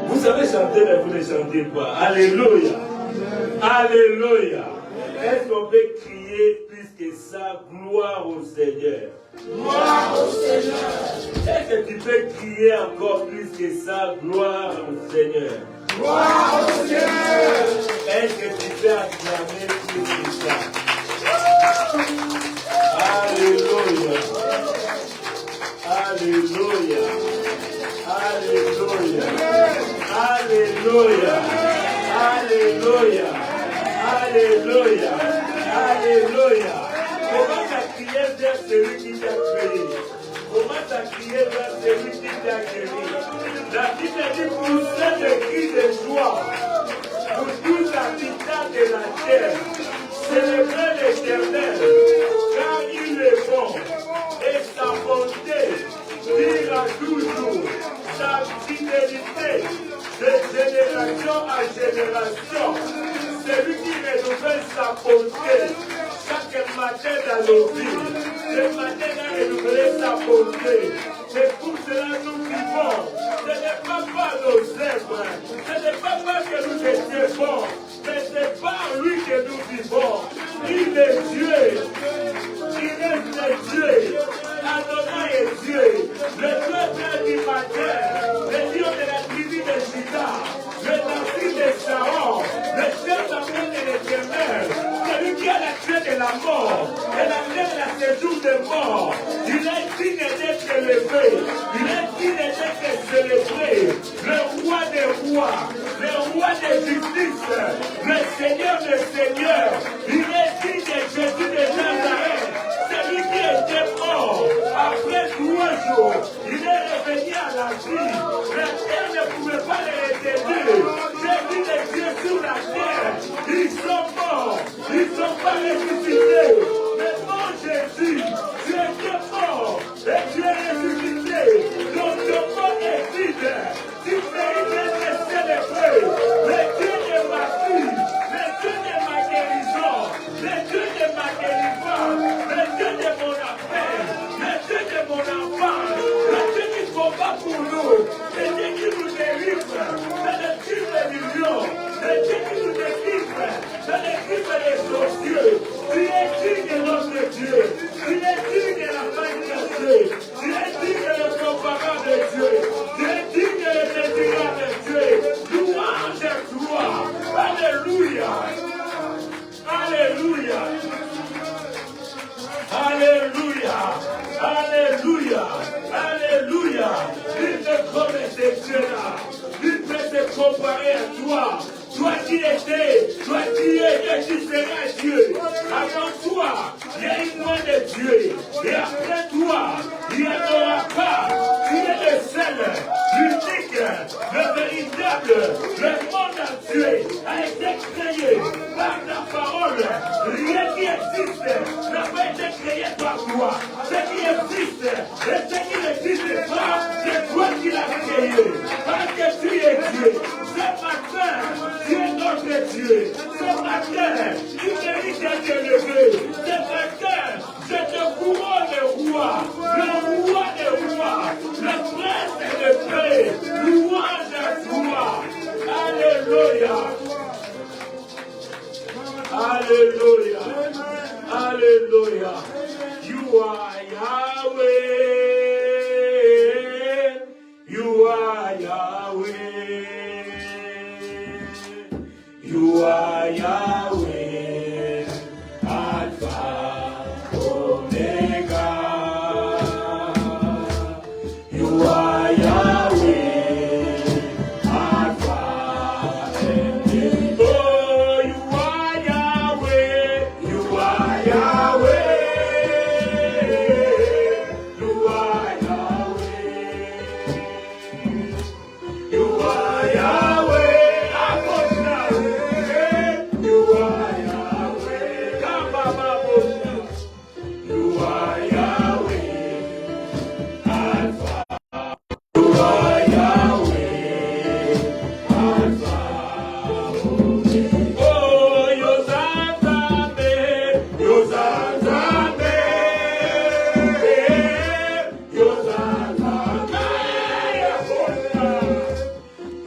Vous savez chanter, mais vous ne chantez pas. Alléluia. Alléluia. Est-ce qu'on peut crier plus que ça, gloire au Seigneur? Gloire au Seigneur. Est-ce que tu peux crier encore plus que ça, gloire au Seigneur? Gloire au Seigneur. Est-ce que tu peux acclamer plus que ça? Alléluia. Alléluia. Alléluia. Alléluia. Alléluia. Alléluia. Alléluia. Comment t'as crié vers celui qui t'a créé? Comment t'as crié vers celui qui t'a guéri? La Bible dit poussez le cri de joie pour tous habitants de la terre. Célébrez l'Éternel, car il est bon et sa bonté dure toujours. Sa fidélité de génération à génération. Celui qui renouvelle sa bonté chaque matin dans nos vies. Le matin a renouvelé sa bonté. C'est pour cela que nous vivons. Ce n'est pas par nos œuvres. Ce n'est pas parce que nous étions bons. Mais c'est par lui que nous vivons. Il est Dieu. Il est Dieu. Adonai est Dieu. Le Dieu du matin. Le Dieu de la tribu de Juda. Le David de Saron. Le Dieu d'amour de l'Éternel. Celui qui a la clé de la mort. Et la clé de la séjour de mort. Il est digne d'être élevé. Il est digne d'être célébré. Le roi des rois. Le roi de justice. Le Seigneur des seigneurs. Il est digne de Jésus de Nazareth. Celui qui était mort. Après 3 jours, il est revenu à la vie. La terre ne pouvait pas les retenir. J'ai vu les dieux sur la terre. Ils sont morts. Ils ne sont pas ressuscités. Mais mon Jésus, tu étais mort. Et tu es ressuscité. Ton tombeau est vide. Tu mérites d'être célébré. Le Dieu de ma vie. Le Dieu de ma guérison. Le Dieu de ma délivrance. Le Dieu de mon appel. Le Dieu de mon enfant. Le Dieu qui combat pour nous. Le Dieu qui nous délivre. C'est le Dieu des millions. Le Dieu qui nous délivre. C'est le Dieu des sorciers. Tu es digne de notre Dieu. Tu es digne de la majesté. Tu es digne de l'incomparable Dieu. Tu es digne de l'indésirable Dieu. Louange à toi. Alléluia. Alléluia. Alléluia. Alléluia. Alléluia. Il te connaît ces dieux-là. Il peut se comparer à toi. Toi qui étais, toi qui es, et tu seras Dieu. Avant toi, il y a une main de Dieu. Et après toi, il n'y en aura pas. Tu es le seul, l'unique, le véritable. Le monde entier a été créé par ta parole. Rien qui existe n'a pas été créé par toi. Ce qui existe et ce qui n'existe pas, c'est toi qui l'as créé. Parce que tu es Dieu. Ce matin, tu es notre Dieu. Ce matin, tu mérites d'être élevé. C'est Hallelujah. You are Yahweh. You are Yahweh. You are Yahweh. Alpha, Omega. You are Yahweh. Alpha and Omega. Oh, you are Yahweh. You are Yahweh. You are Yahweh. You are Yahweh. You are Yahweh. Come, Baba. You are Yahweh. Alpha. You are Yahweh. Alpha. Oh, Yozanzabe. Yozanzabe. Yozanzabe.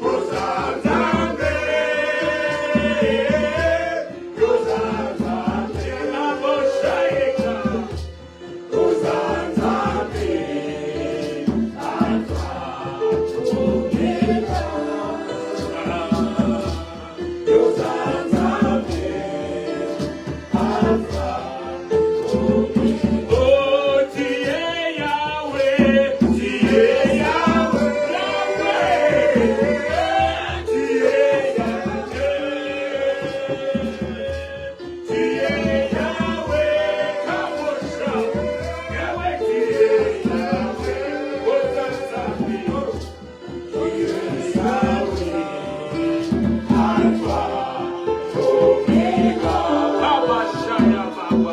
Yozanzabe. Yozanzabe. Naboshayeka. Yozanzabe. Alpha. Omega. Yozanzabe. Alpha. Oh, Tie Yahweh, Tie Yahweh, Yahweh, Tie Yahweh, Tie Yahweh, Kabosha, Yahweh, Tie Yahweh, Ozazabi, Tie Yahweh, Alpha, Omega, Kabashaya Baba.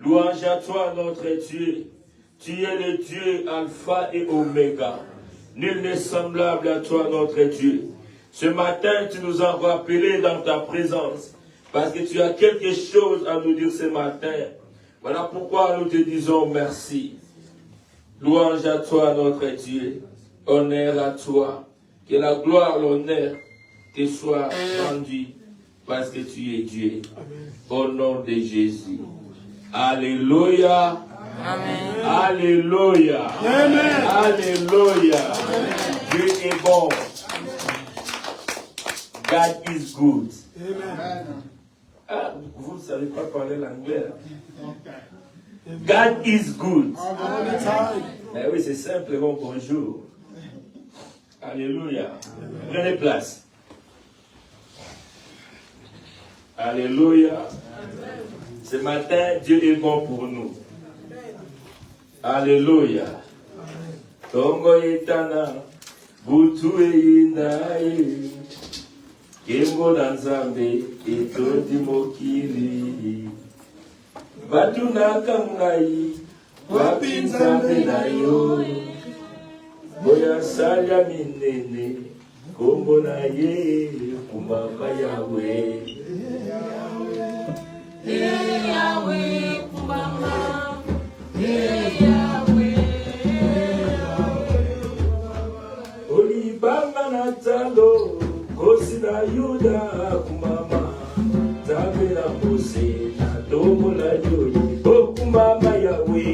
Louange à toi, notre Dieu. Tu es le Dieu Alpha et Oméga. Nul n'est semblable à toi, notre Dieu. Ce matin, tu nous as rappelés dans ta présence, parce que tu as quelque chose à nous dire ce matin. Voilà pourquoi nous te disons merci. Louange à toi, notre Dieu. Honneur à toi. Que la gloire, l'honneur te soit rendue parce que tu es Dieu. Au nom de Jésus. Alléluia. Amen. Alléluia. Amen. Alléluia. Dieu est bon. God is good. Amen. Ah, vous ne savez pas parler l'anglais. God is good. All the time. Mais oui, c'est simplement bonjour. Alléluia. Prenez place. Alléluia. Ce matin, Dieu est bon pour nous. Alléluia. Tongo etana, butu einae, kembo danzambe, etodi mokili. Batu nakangai, wapinzambe na yo, boya salya minene, kombo na ye, kumbamba yawe. Yahweh, kumbamba, Yahweh. Olibamba na talo, kosi na Yuda, kumbamba, tabe na Mose, na domo la yoyi, o kumbamba yawe.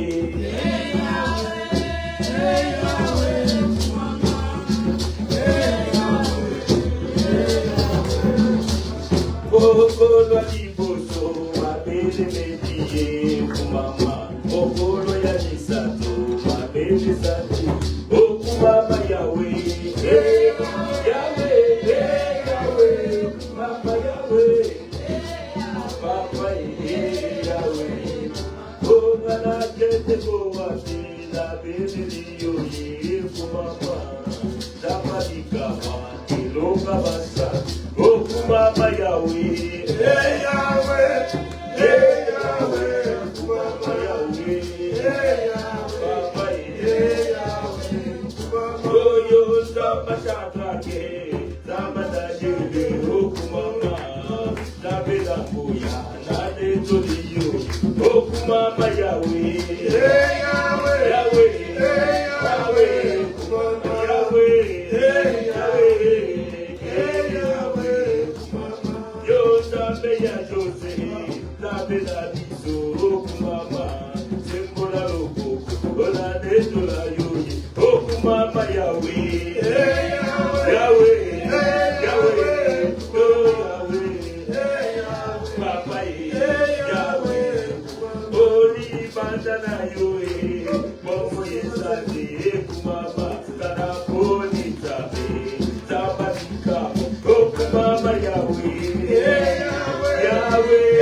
Okolo liboso, mabele mediye, kumama. Okolo ya nisato, mabele sati, o kumama yawe. Yawe, yawe, mama yawe. Papa yawe. Ogana kete kowafi, na bele liyo ye, kumama. Damadikama, iloka basa. Oh, Mama Yahweh, hey Yahweh, hey Yahweh, Mama Yahweh, hey Yahweh, Papa, hey Yahweh, oh, yo, Zamba Shadrake, Zamba Dajede, oh, Mama, Zabela Moya, Nade Toliyo, oh, Mama Yahweh, hey Yahweh, Yahweh, hey Yahweh, Mama Yahweh, hey Yahweh. Yo sabe ya Jose, sabe la biso, kumama, sembola loko, ola de tola yoyi, oh kumama Yahweh, Yahweh, Yahweh, oh Yahweh, Papa Yahweh, Oli bandana yoyi, momo yesade, kumama, karaponi tabe, tabadika, oh kumama Yahweh. Yahweh,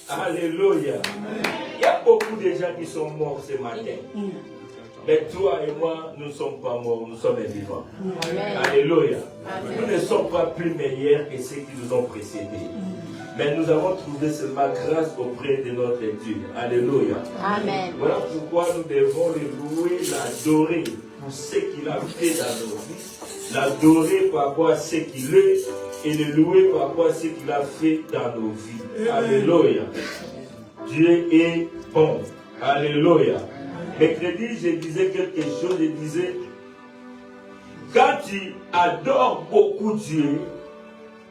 Alléluia. Il y a beaucoup de gens qui sont morts ce matin. Mais toi et moi, nous ne sommes pas morts, nous sommes vivants. Alléluia. Nous ne sommes pas plus meilleurs que ceux qui nous ont précédés. Mais nous avons trouvé seulement grâce auprès de notre Dieu. Alléluia. Amen. Voilà pourquoi nous devons le louer, l'adorer pour ce qu'il a fait dans nos vies. L'adorer par rapport à ce qu'il est et le louer par rapport à ce qu'il a fait dans nos vies. Alléluia. Dieu est bon. Alléluia. Mercredi, je disais quelque chose. Je disais, quand tu adores beaucoup Dieu,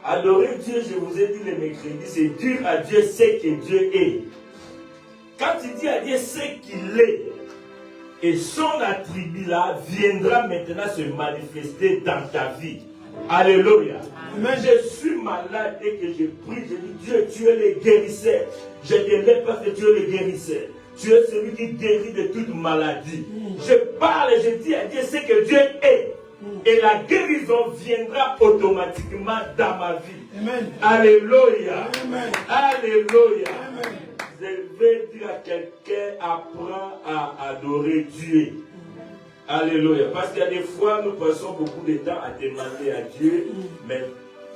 adorer Dieu, je vous ai dit le mercredi, c'est dire à Dieu ce que Dieu est. Quand tu dis à Dieu ce qu'il est, et son attribut-là viendra maintenant se manifester dans ta vie. Alléluia. Mais je suis malade et que je prie, je dis Dieu, tu es le guérisseur. Je te lève parce que tu es le guérisseur. Tu es celui qui guérit de toute maladie. Je parle et je dis à Dieu ce que Dieu est. Et la guérison viendra automatiquement dans ma vie. Amen. Alléluia. Amen. Alléluia. Amen. Je vais dire à quelqu'un, apprends à adorer Dieu. Alléluia. Parce qu'il y a des fois, nous passons beaucoup de temps à demander à Dieu, mais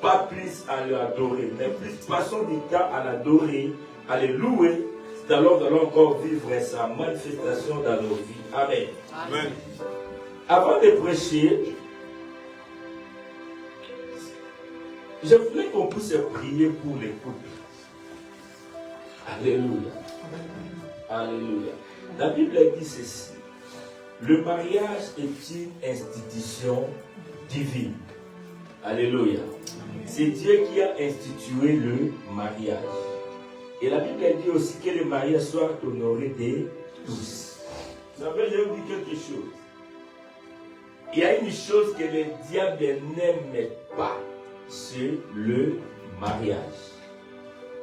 pas plus à l'adorer. Mais plus passons du temps à l'adorer, à le louer. C'est alors que nous allons encore vivre sa manifestation dans nos vies. Amen. Amen. Avant de prêcher, je voulais qu'on puisse prier pour les couples. Alléluia. Alléluia. La Bible dit ceci. Le mariage est une institution divine. Alléluia. C'est Dieu qui a institué le mariage. Et la Bible dit aussi que le mariage soit honoré de tous. Vous savez, je vais vous dire quelque chose. Il y a une chose que le diable n'aime pas, c'est le mariage.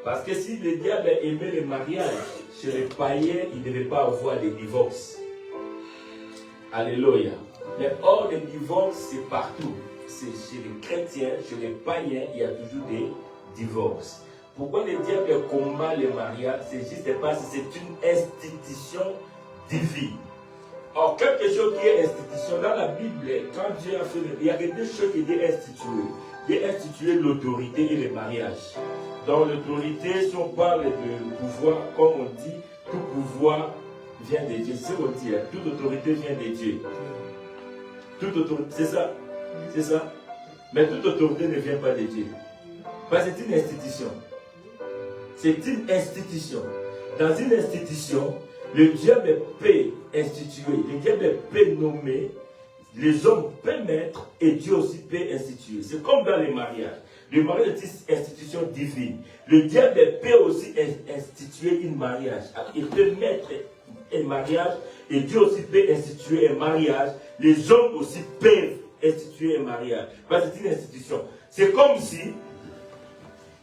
Parce que si le diable aimait le mariage, chez les païens, il ne devait pas avoir de divorce. Alléluia. Mais or, le divorce, c'est partout. C'est chez les chrétiens, chez les païens, il y a toujours des divorces. Pourquoi le diable combat le mariage? C'est juste parce que c'est une institution divine. Or, quelque chose qui est institution, dans la Bible, quand Dieu a fait, il y a deux choses qui étaient instituées. et instituer l'autorité et le mariage. Dans l'autorité, si on parle de pouvoir, comme on dit, tout pouvoir vient de Dieu. C'est ce qu'on dit, hein. Toute autorité vient de Dieu. Toute autorité, c'est ça. C'est ça. Mais toute autorité ne vient pas de Dieu. Parce que c'est une institution. C'est une institution. Dans une institution, le diable peut instituer, le diable peut nommer, les hommes peuvent mettre et Dieu aussi peut instituer. C'est comme dans les mariages. Le mariage est une institution divine. Le diable peut aussi instituer un mariage. Il peut mettre un mariage et Dieu aussi peut instituer un mariage. Les hommes aussi peuvent instituer un mariage. Parce que c'est une institution. C'est comme si,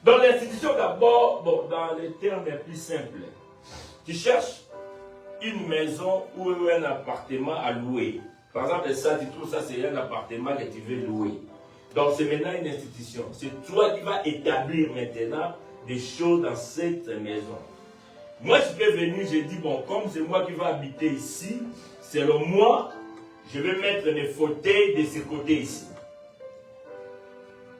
dans l'institution d'abord, bon, dans les termes les plus simples, tu cherches une maison ou un appartement à louer. Par exemple, ça, tu trouves ça, c'est un appartement que tu veux louer. Donc, c'est maintenant une institution. C'est toi qui vas établir maintenant des choses dans cette maison. Moi, je peux venir, je dis, bon, comme c'est moi qui vais habiter ici, selon moi, je vais mettre mes fauteuils de ce côté ici.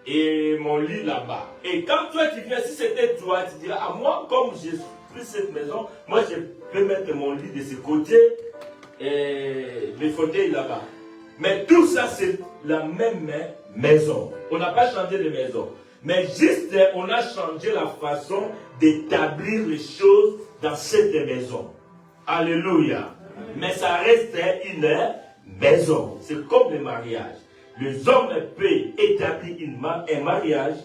Et mon lit là-bas. Et quand toi, tu viens, si c'était toi, tu diras, ah, moi, comme j'ai pris cette maison, moi, je peux mettre mon lit de ce côté et mes fauteuils là-bas. Mais tout ça, c'est la même maison. On n'a pas changé de maison. Mais juste, on a changé la façon d'établir les choses dans cette maison. Alléluia. Mais ça reste une maison. C'est comme le mariage. Les hommes peuvent établir un mariage.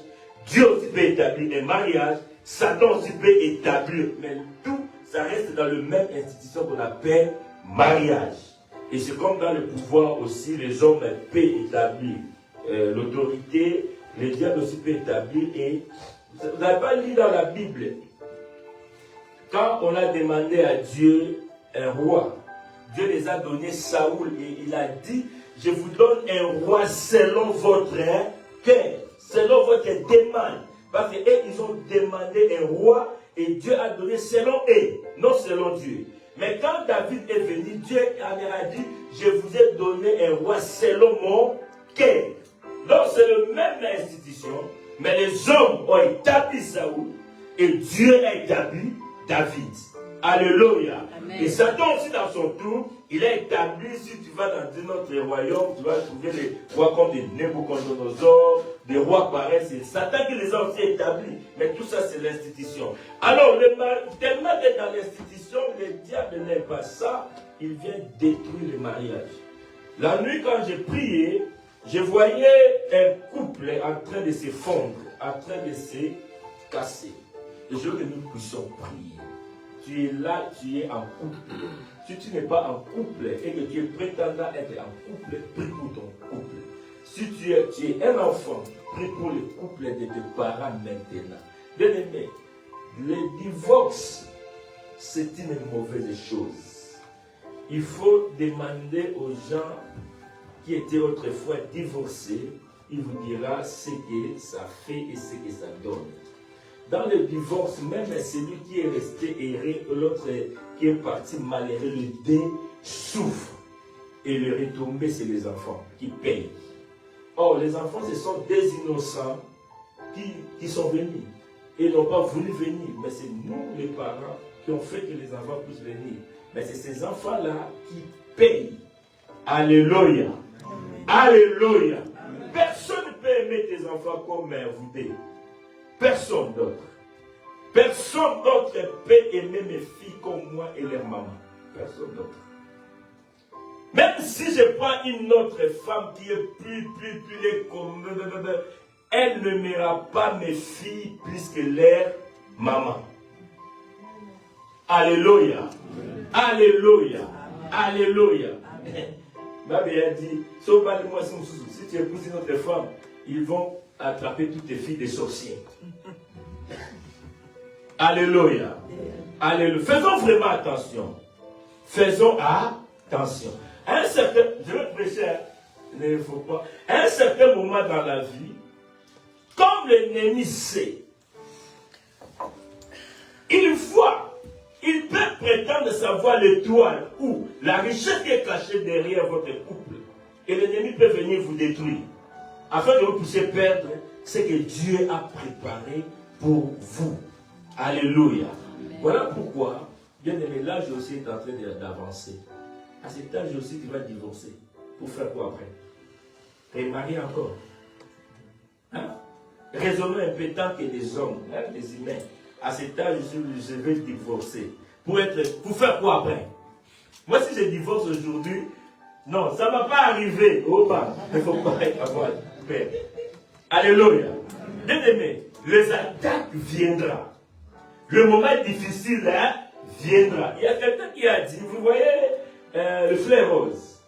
Dieu aussi peut établir un mariage. Satan aussi peut établir. Mais tout, ça reste dans le même institution qu'on appelle mariage. Et c'est comme dans le pouvoir aussi, les hommes peuvent établir l'autorité, les diables aussi peuvent établir. Et vous n'avez pas lu dans la Bible, quand on a demandé à Dieu un roi, Dieu les a donné Saoul et il a dit, je vous donne un roi selon votre cœur, selon votre demande. Parce qu'ils ont demandé un roi et Dieu a donné selon eux, non selon Dieu. Mais quand David est venu, Dieu a dit, je vous ai donné un roi selon mon cœur. Donc c'est la même institution, mais les hommes ont établi Saoul et Dieu a établi David. Alléluia. Amen. Et Satan aussi dans son tour, il a établi, si tu vas dans un autre royaume, tu vas trouver des rois comme des Nebuchadnezzar, des rois pareils, c'est Satan qui les a aussi établis. Mais tout ça c'est l'institution. Alors, tellement d'être dans l'institution, le diable n'aime pas ça, il vient détruire le mariage. La nuit quand j'ai prié, je voyais un couple en train de se fondre, en train de se casser. Et je veux que nous puissions prier. Tu es là, tu es en couple. Si tu n'es pas en couple et que tu es prétendant être en couple, prie pour ton couple. Si tu es un enfant, prie pour le couple de tes parents maintenant. Bien-aimé, le divorce, c'est une mauvaise chose. Il faut demander aux gens qui étaient autrefois divorcés, il vous dira ce que ça fait et ce que ça donne. Dans le divorce, même celui qui est resté erré, l'autre qui est parti malheureux, le deux souffre. Et le retombé, c'est les enfants qui payent. Or, les enfants, ce sont des innocents qui sont venus. Et n'ont pas voulu venir. Mais c'est nous, les parents, qui ont fait que les enfants puissent venir. Mais c'est ces enfants-là qui payent. Alléluia. Amen. Alléluia. Amen. Personne ne peut aimer tes enfants comme vous deux. Personne d'autre. Personne d'autre peut aimer mes filles comme moi et leur maman. Personne d'autre. Même si je prends une autre femme qui est plus comme... Elle ne m'aimera pas mes filles plus que leur maman. Alléluia. Alléluia. Alléluia. Ma mère dit, si tu épouses une autre femme, ils vont attraper toutes tes filles des sorciers. Alléluia. Alléluia. Faisons vraiment attention. Faisons attention. Un certain, je vais prêcher, il ne faut pas. À un certain moment dans la vie, comme l'ennemi sait, il voit, il peut prétendre savoir l'étoile ou la richesse qui est cachée derrière votre couple. Et l'ennemi peut venir vous détruire. Afin de vous pousser perdre ce que Dieu a préparé pour vous. Alléluia. Voilà pourquoi, bien aimé, l'âge aussi est en train d'avancer. À cet âge aussi, tu vas divorcer. Pour faire quoi après? Tu es marié encore. Hein? Raisonnons un peu tant que les hommes, hein, les humains. À cet âge, je vais divorcer. Pour faire quoi après? Moi, si je divorce aujourd'hui, non, ça ne va pas arriver. Oh, bah, il ne faut pas avoir peur. Alléluia. Bien aimé, les attaques viendront. Le moment difficile hein, viendra. Il y a quelqu'un qui a dit, vous voyez, le fleur rose.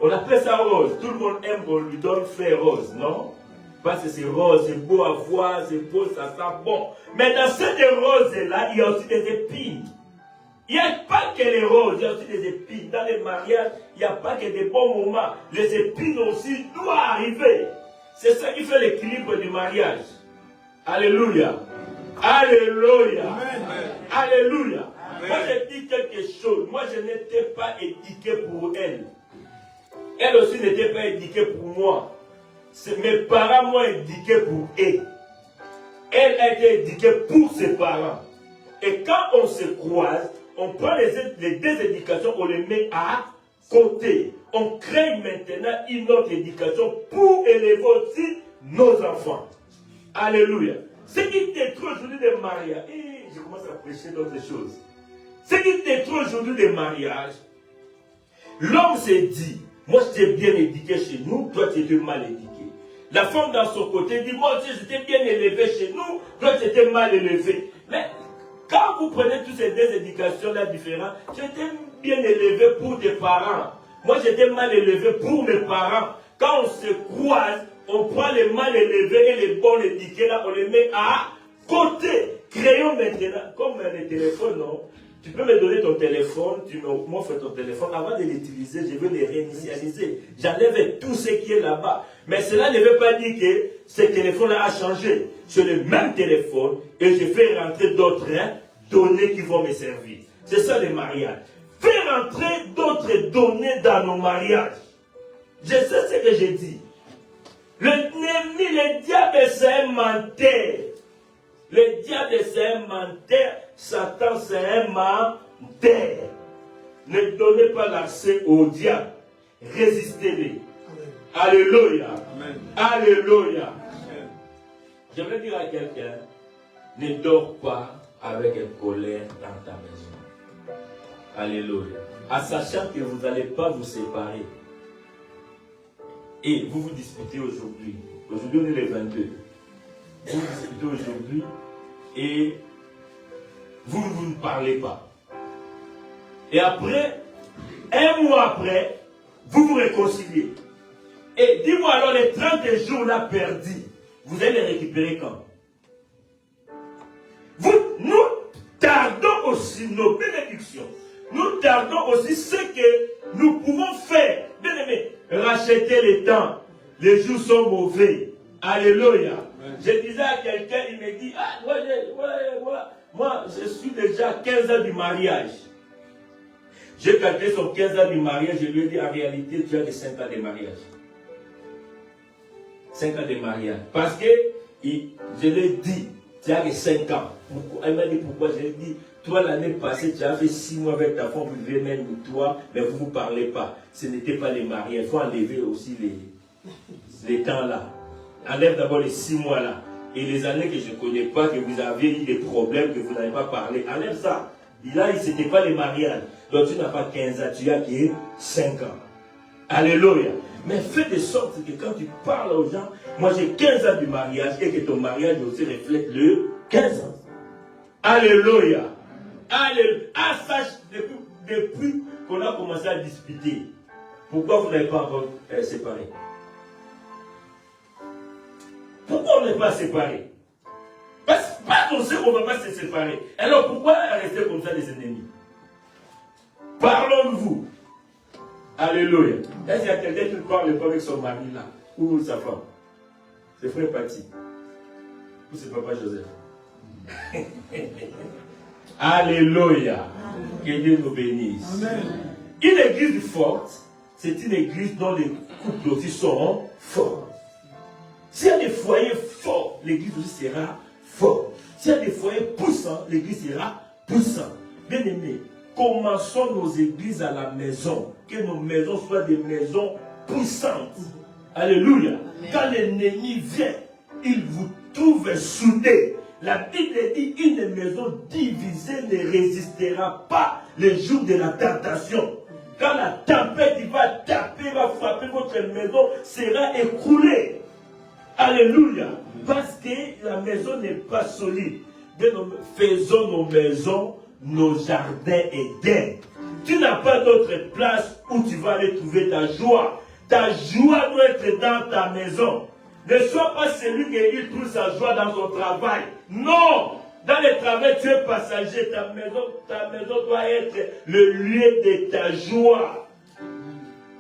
On appelle ça rose. Tout le monde aime qu'on lui donne fleur rose, non? Parce que c'est rose, c'est beau à voir, c'est beau, ça sent bon. Mais dans cette rose-là, il y a aussi des épines. Il n'y a pas que les roses, il y a aussi des épines. Dans les mariages, il n'y a pas que des bons moments. Les épines aussi doivent arriver. C'est ça qui fait l'équilibre du mariage. Alléluia. Alléluia. Amen. Alléluia. Amen. Moi, je dis quelque chose. Moi, je n'étais pas éduqué pour elle. Elle aussi n'était pas éduquée pour moi. Mes parents m'ont éduqué pour elle. Elle a été éduquée pour ses parents. Et quand on se croise, on prend les deux éducations, on les met à côté. On crée maintenant une autre éducation pour élever aussi nos enfants. Alléluia. Ce qui détruit aujourd'hui les mariages, et je commence à prêcher d'autres choses. Ce qui détruit aujourd'hui les mariages, l'homme s'est dit, moi j'étais bien éduqué chez nous, toi tu étais mal éduqué. La femme dans son côté dit, moi aussi j'étais bien élevé chez nous, toi tu étais mal élevé. Mais quand vous prenez toutes ces deux éducations-là différentes, j'étais bien élevé pour tes parents. Moi j'étais mal élevé pour mes parents. Quand on se croise, on prend les mal élevés et les bons éduqués, là, on les met à côté. Créons maintenant, comme les téléphones, non? Tu peux me donner ton téléphone, tu m'offres ton téléphone. Avant de l'utiliser, je veux les réinitialiser. J'enlève tout ce qui est là-bas. Mais cela ne veut pas dire que ce téléphone-là a changé. C'est le même téléphone et je fais rentrer d'autres données qui vont me servir. C'est ça le mariage. Faire rentrer d'autres données dans nos mariages. Je sais ce que j'ai dit. L'ennemi, le diable, c'est un menteur. Le diable, c'est un menteur. Satan, c'est un menteur. Ne donnez pas l'accès au diable. Résistez-les. Alléluia. Amen. Alléluia. Amen. J'aimerais dire à quelqu'un, ne dors pas avec une colère dans ta maison. Alléluia. En sachant que vous n'allez pas vous séparer. Et vous vous disputez aujourd'hui. Aujourd'hui, on est le 22. Vous vous disputez aujourd'hui et vous ne parlez pas. Et après, un mois après, vous vous réconciliez. Et dis-moi alors, les 30 jours là perdus, vous allez les récupérer quand? Nous tardons aussi nos bénédictions. Nous tardons aussi ce que nous pouvons faire. Bien aimé, racheter le temps. Les jours sont mauvais. Alléluia. Je disais à quelqu'un, il me dit, ah, moi, je suis déjà 15 ans du mariage. J'ai calculé son 15 ans du mariage, je lui ai dit, en réalité, tu as que 5 ans de mariage. 5 ans de mariage. Parce que, je lui ai dit, tu as que 5 ans. Elle m'a dit pourquoi. Je lui ai dit, toi, l'année passée, tu as fait 6 mois avec ta femme, vous vivez même toi, mais vous ne vous parlez pas. Ce n'était pas les mariages. Il faut enlever aussi les temps là. Enlève d'abord les 6 mois là. Et les années que je ne connais pas, que vous avez eu des problèmes, que vous n'avez pas parlé. Enlève ça. Et là, ce n'était pas les mariages. Donc tu n'as pas 15 ans, tu as qui 5 ans. Alléluia. Mais fais de sorte que quand tu parles aux gens, moi j'ai 15 ans du mariage et que ton mariage aussi reflète le 15 ans. Alléluia. Alléluia. Ah, sache, depuis qu'on a commencé à discuter, pourquoi vous n'avez pas encore séparé? Pourquoi on n'est pas séparés? Parce qu'on sait qu'on ne va pas se séparer. Alors pourquoi rester comme ça des ennemis? Parlons-vous. Alléluia. Est-ce qu'il y a quelqu'un qui ne parle pas avec son mari là? Ou sa femme? C'est frère Paty. Ou c'est papa Joseph? Alléluia. Que Dieu nous bénisse. Amen. Une église forte, c'est une église dont les couples aussi sont forts. S'il y a des foyers forts, l'église aussi sera forte. S'il y a des foyers poussants, l'église sera poussante. Bien aimé, commençons nos églises à la maison. Que nos maisons soient des maisons puissantes. Alléluia. Amen. Quand l'ennemi vient, il vous trouve soudés. La Bible dit une maison divisée ne résistera pas les jours de la tentation. Quand la tempête va taper, va frapper, votre maison sera écroulée. Alléluia. Parce que la maison n'est pas solide. Faisons nos maisons, nos jardins Éden. Tu n'as pas d'autre place où tu vas aller trouver ta joie. Ta joie doit être dans ta maison. Ne sois pas celui qui trouve sa joie dans son travail. Non! Dans le travail, tu es passager. Ta maison doit être le lieu de ta joie.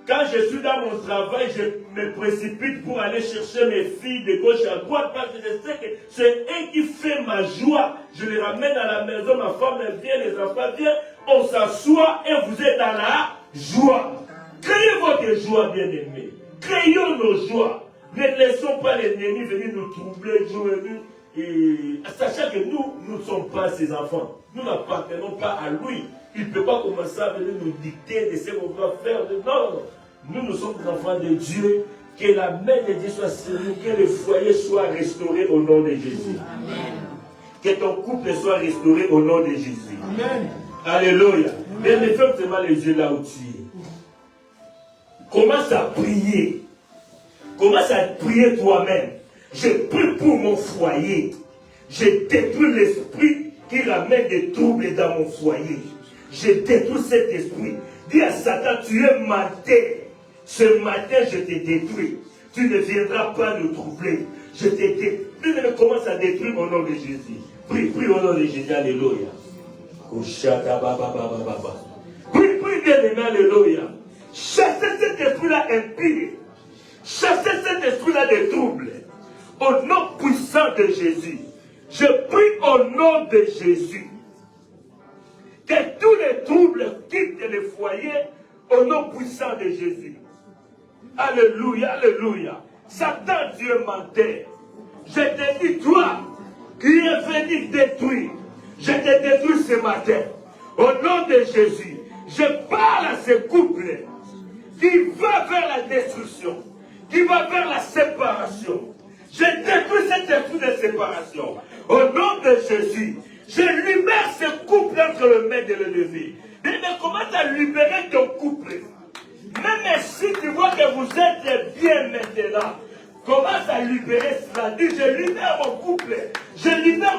Quand je suis dans mon travail, je me précipite pour aller chercher mes filles de gauche à droite parce que je sais que c'est eux qui font ma joie. Je les ramène à la maison, ma femme vient, les enfants viennent, on s'assoit et vous êtes dans la joie. Créez votre joie, bien-aimés. Créons nos joies. Ne laissons pas l'ennemi venir nous troubler jour et nuit. Et sachant que nous ne sommes pas ses enfants. Nous n'appartenons pas à lui. Il ne peut pas commencer à venir nous dicter de ce qu'on doit faire. Non. Nous sommes des enfants de Dieu. Que la main de Dieu soit sur nous. Que le foyer soit restauré au nom de Jésus. Amen. Que ton couple soit restauré au nom de Jésus. Amen. Alléluia. Mais ne ferme seulement les yeux là où tu es. Commence à prier. Commence à prier toi-même. Je prie pour mon foyer. Je détruis l'esprit qui ramène des troubles dans mon foyer. Je détruis cet esprit. Dis à Satan, tu es menteur. Ce matin, je te détruis. Tu ne viendras pas nous troubler. Je te détruis. Tu commence à détruire au nom de Jésus. Prie au nom de Jésus. Alléluia. Prie bien aimé. Alléluia. Chassez cet esprit-là impie. Chassez cet esprit-là de troubles. Au nom puissant de Jésus. Je prie au nom de Jésus. Que tous les troubles quittent le foyer au nom puissant de Jésus. Alléluia, alléluia. Satan, Dieu menteur. Je te dis, toi, qui es venu détruire, je te détruis ce matin. Au nom de Jésus, je parle à ce couple qui va vers la destruction, qui va vers la séparation. Je détruis cet esprit de séparation. Au nom de Jésus, je libère ce couple entre le mains de l'ennemi. Mais comment tu as libéré ton couple? Même si tu vois que vous êtes bien maintenant, commence à libérer cela. Dis, je libère mon couple. Je libère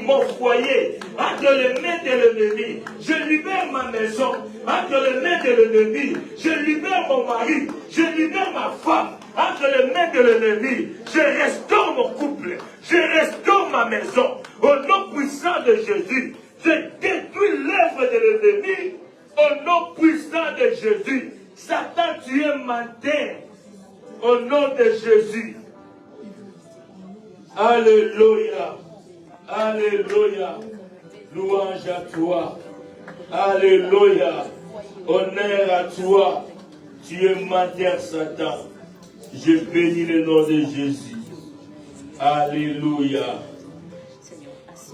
mon foyer entre les mains de l'ennemi. Je libère ma maison entre les mains de l'ennemi. Je libère mon mari. Je libère ma femme entre les mains de l'ennemi. Je restaure mon couple. Je restaure ma maison. Au nom puissant de Jésus, je détruis l'œuvre de l'ennemi. Au nom puissant de Jésus, Satan, tu es menteur. Au nom de Jésus. Alléluia. Alléluia. Louange à toi. Alléluia. Honneur à toi. Tu es menteur, Satan. Je bénis le nom de Jésus. Alléluia.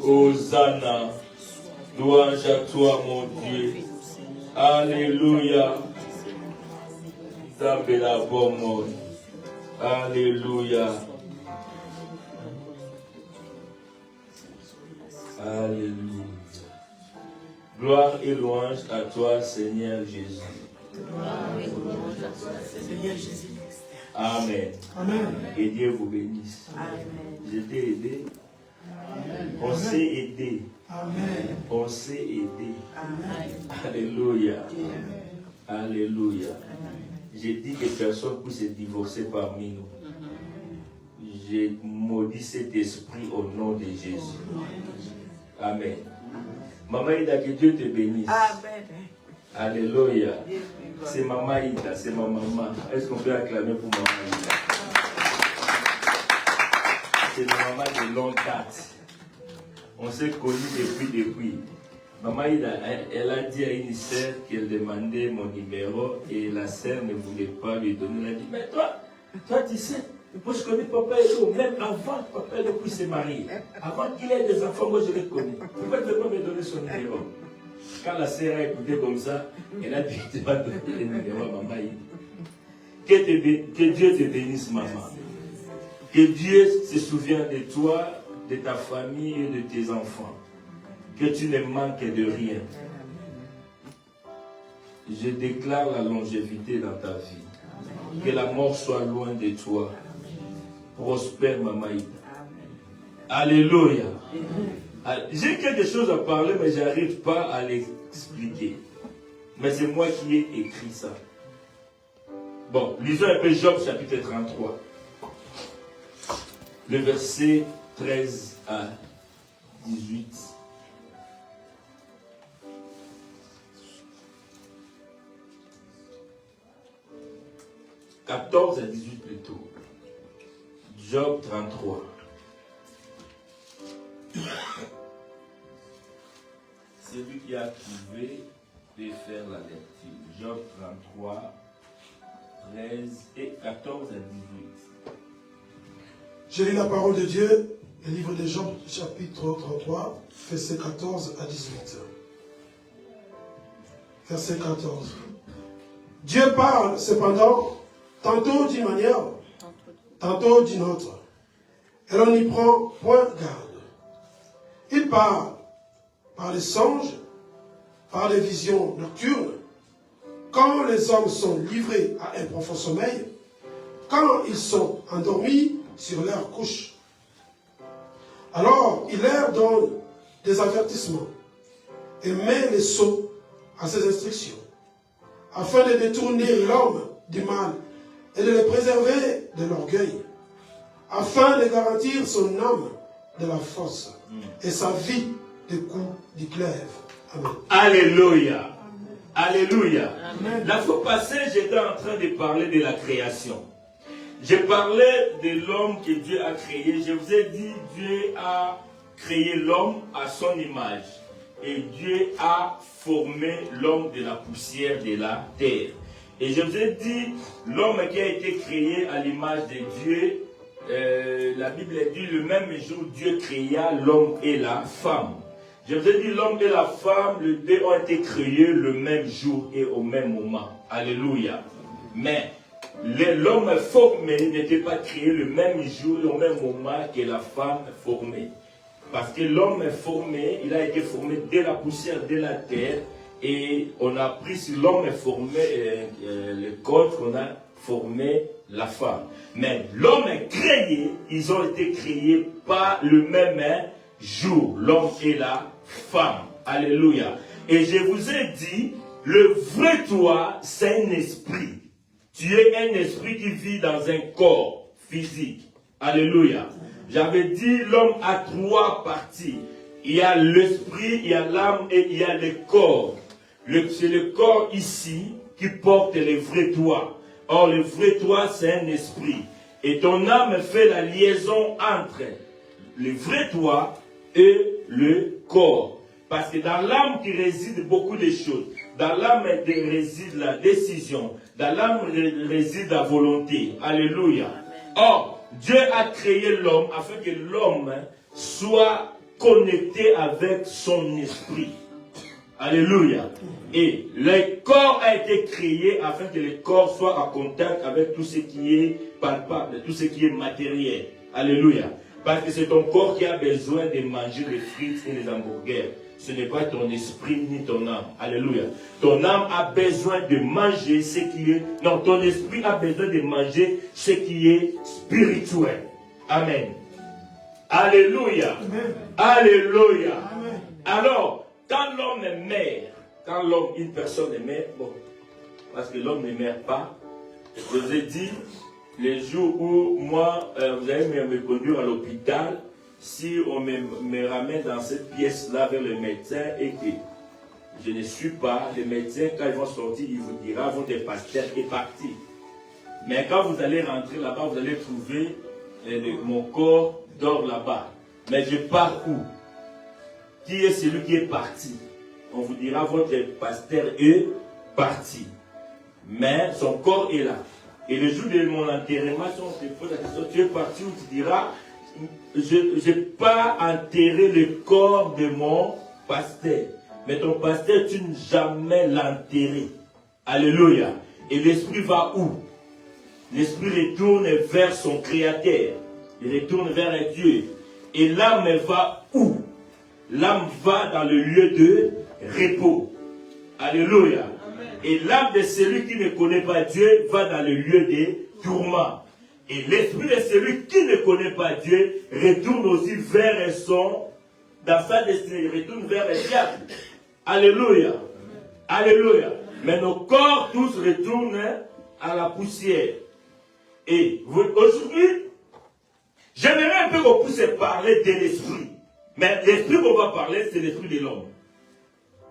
Hosanna. Louange à toi, mon Dieu. Alléluia. Alléluia. Alléluia. Gloire et louange à toi, Seigneur Jésus. Gloire et louange à toi, Seigneur Jésus. Amen. Amen. Et Dieu vous bénisse. Amen. Je t'ai aidé. Amen. On s'est aidé. Amen. On s'est aidé. Amen. Alléluia. Amen. Alléluia. J'ai dit que personne puisse se divorcer parmi nous. J'ai maudit cet esprit au nom de Jésus. Amen. Maman Ida, que Dieu te bénisse. Amen. Alléluia. C'est Maman Ida, c'est ma maman. Est-ce qu'on peut acclamer pour Maman Ida? C'est ma maman de longue date. On s'est connus depuis. Maman Ida, elle a dit à une sœur qu'elle demandait mon numéro et la sœur ne voulait pas lui donner. Elle a dit, mais toi tu sais, Moi, je connais Papa Edo, même avant que Papa Edo puisse se marier. Avant qu'il ait des enfants, moi, je l'ai connu. Pourquoi tu ne veux pas me donner son numéro? Quand la sœur a écouté comme ça, elle a dit, tu vas donner le numéro à Maman Ida. Que Dieu te bénisse, maman. Que Dieu se souvienne de toi, de ta famille et de tes enfants. Que tu ne manques de rien. Je déclare la longévité dans ta vie. Que la mort soit loin de toi. Prospère, Maman Ida. Alléluia. J'ai quelque chose à parler, mais je n'arrive pas à l'expliquer. Mais c'est moi qui ai écrit ça. Bon, lisons un peu Job chapitre 33. Le verset 13 à 18. « 14 à 18 plutôt. Job 33. Celui qui a trouvé peut faire la lecture. Job 33, 13 et 14 à 18. Je lis la parole de Dieu, le livre de Job, chapitre 33, verset 14 à 18. Verset 14. Dieu parle cependant, tantôt d'une manière, tantôt d'une autre. Et l'on n'y prend point garde. Il parle par les songes, par les visions nocturnes, quand les hommes sont livrés à un profond sommeil, quand ils sont endormis sur leur couche. Alors il leur donne des avertissements et met les sots à ses instructions, afin de détourner l'homme du mal et de le préserver de l'orgueil, afin de garantir son âme de la force et sa vie des coups du glaive. Amen. Alléluia. Alléluia. Amen. La fois passée, j'étais en train de parler de la création. Je parlais de l'homme que Dieu a créé. Je vous ai dit, Dieu a créé l'homme à son image. Et Dieu a formé l'homme de la poussière de la terre. Et je vous ai dit, l'homme qui a été créé à l'image de Dieu, la Bible dit, le même jour, Dieu créa l'homme et la femme. Je vous ai dit, l'homme et la femme, les deux ont été créés le même jour et au même moment. Alléluia. Mais l'homme formé n'était pas créé le même jour et au même moment que la femme formée. Parce que l'homme formé, il a été formé de la poussière de la terre. Et on a pris sur l'homme formé, le code qu'on a formé la femme. Mais l'homme créé, ils ont été créés pas le même jour, l'homme et la femme. Alléluia. Et je vous ai dit, le vrai toi, c'est un esprit. Tu es un esprit qui vit dans un corps physique. Alléluia. J'avais dit, l'homme a trois parties. Il y a l'esprit, il y a l'âme et il y a le corps. C'est le corps ici qui porte le vrai toi. Or, le vrai toi, c'est un esprit. Et ton âme fait la liaison entre le vrai toi et le corps. Parce que dans l'âme qui réside beaucoup de choses. Dans l'âme réside la décision. Dans l'âme réside la volonté. Alléluia. Or, Dieu a créé l'homme afin que l'homme soit connecté avec son esprit. Alléluia. Et le corps a été créé afin que le corps soit en contact avec tout ce qui est palpable, tout ce qui est matériel. Alléluia. Parce que c'est ton corps qui a besoin de manger les frites et les hamburgers. Ce n'est pas ton esprit ni ton âme. Alléluia. Ton âme a besoin de manger ce qui est... Non, ton esprit a besoin de manger ce qui est spirituel. Amen. Alléluia. Amen. Alléluia. Amen. Alors, quand l'homme est mère, quand l'homme, une personne est mère, bon, parce que l'homme ne meurt pas, je vous ai dit, les jours où moi, vous allez me conduire à l'hôpital, si on me ramène dans cette pièce-là vers le médecin et que je ne suis pas, le médecin, quand ils vont sortir, il vous dira, votre pasteur est parti. Mais quand vous allez rentrer là-bas, vous allez trouver mon corps dort là-bas. Mais je pars où? Qui est celui qui est parti? On vous dira, votre pasteur est parti. Mais son corps est là. Et le jour de mon enterrement, si on te pose la question, tu es parti où tu diras, je n'ai pas enterré le corps de mon pasteur. Mais ton pasteur, tu n'as jamais l'enterré. Alléluia. Et l'esprit va où? L'esprit retourne vers son créateur. Il retourne vers Dieu. Et l'âme va où? L'âme va dans le lieu de repos. Alléluia. Et l'âme de celui qui ne connaît pas Dieu va dans le lieu des tourments. Et l'esprit de celui qui ne connaît pas Dieu retourne aussi vers dans sa destinée, il retourne vers le diable. Alléluia. Alléluia. Mais nos corps tous retournent à la poussière. Et aujourd'hui, j'aimerais un peu qu'on puisse parler de l'esprit. Mais l'esprit qu'on va parler, c'est l'esprit de l'homme.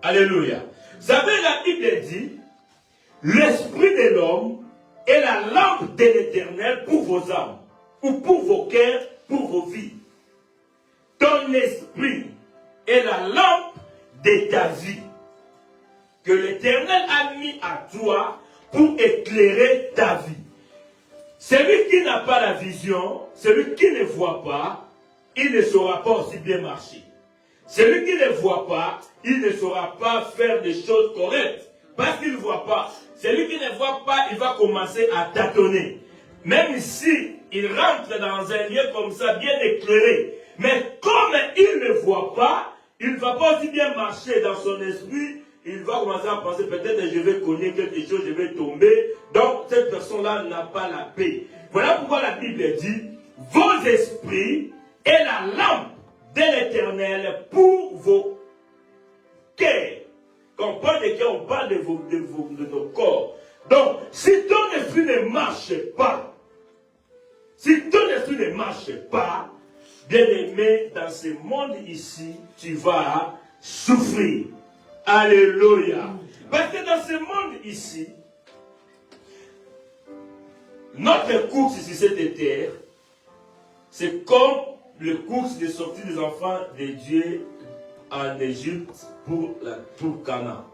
Alléluia. Vous savez, la Bible dit, l'esprit de l'homme est la lampe de l'Éternel pour vos âmes, ou pour vos cœurs, pour vos vies. Ton esprit est la lampe de ta vie, que l'Éternel a mis à toi pour éclairer ta vie. Celui qui n'a pas la vision, celui qui ne voit pas, il ne saura pas aussi bien marcher. Celui qui ne voit pas, il ne saura pas faire des choses correctes. Parce qu'il ne voit pas. Celui qui ne voit pas, il va commencer à tâtonner. Même si il rentre dans un lieu comme ça, bien éclairé. Mais comme il ne voit pas, il ne va pas aussi bien marcher dans son esprit. Il va commencer à penser, peut-être je vais connaître quelque chose, je vais tomber. Donc, cette personne-là n'a pas la paix. Voilà pourquoi la Bible dit, vos esprits est la lampe de l'Éternel pour vos cœurs. Quand on parle de cœur, on parle de nos corps. Donc, si ton esprit ne marche pas, bien aimé, dans ce monde ici, tu vas souffrir. Alléluia. Parce que dans ce monde ici, notre course sur cette terre, c'est comme le course de sortie des enfants de Dieu en Égypte pour Canaan.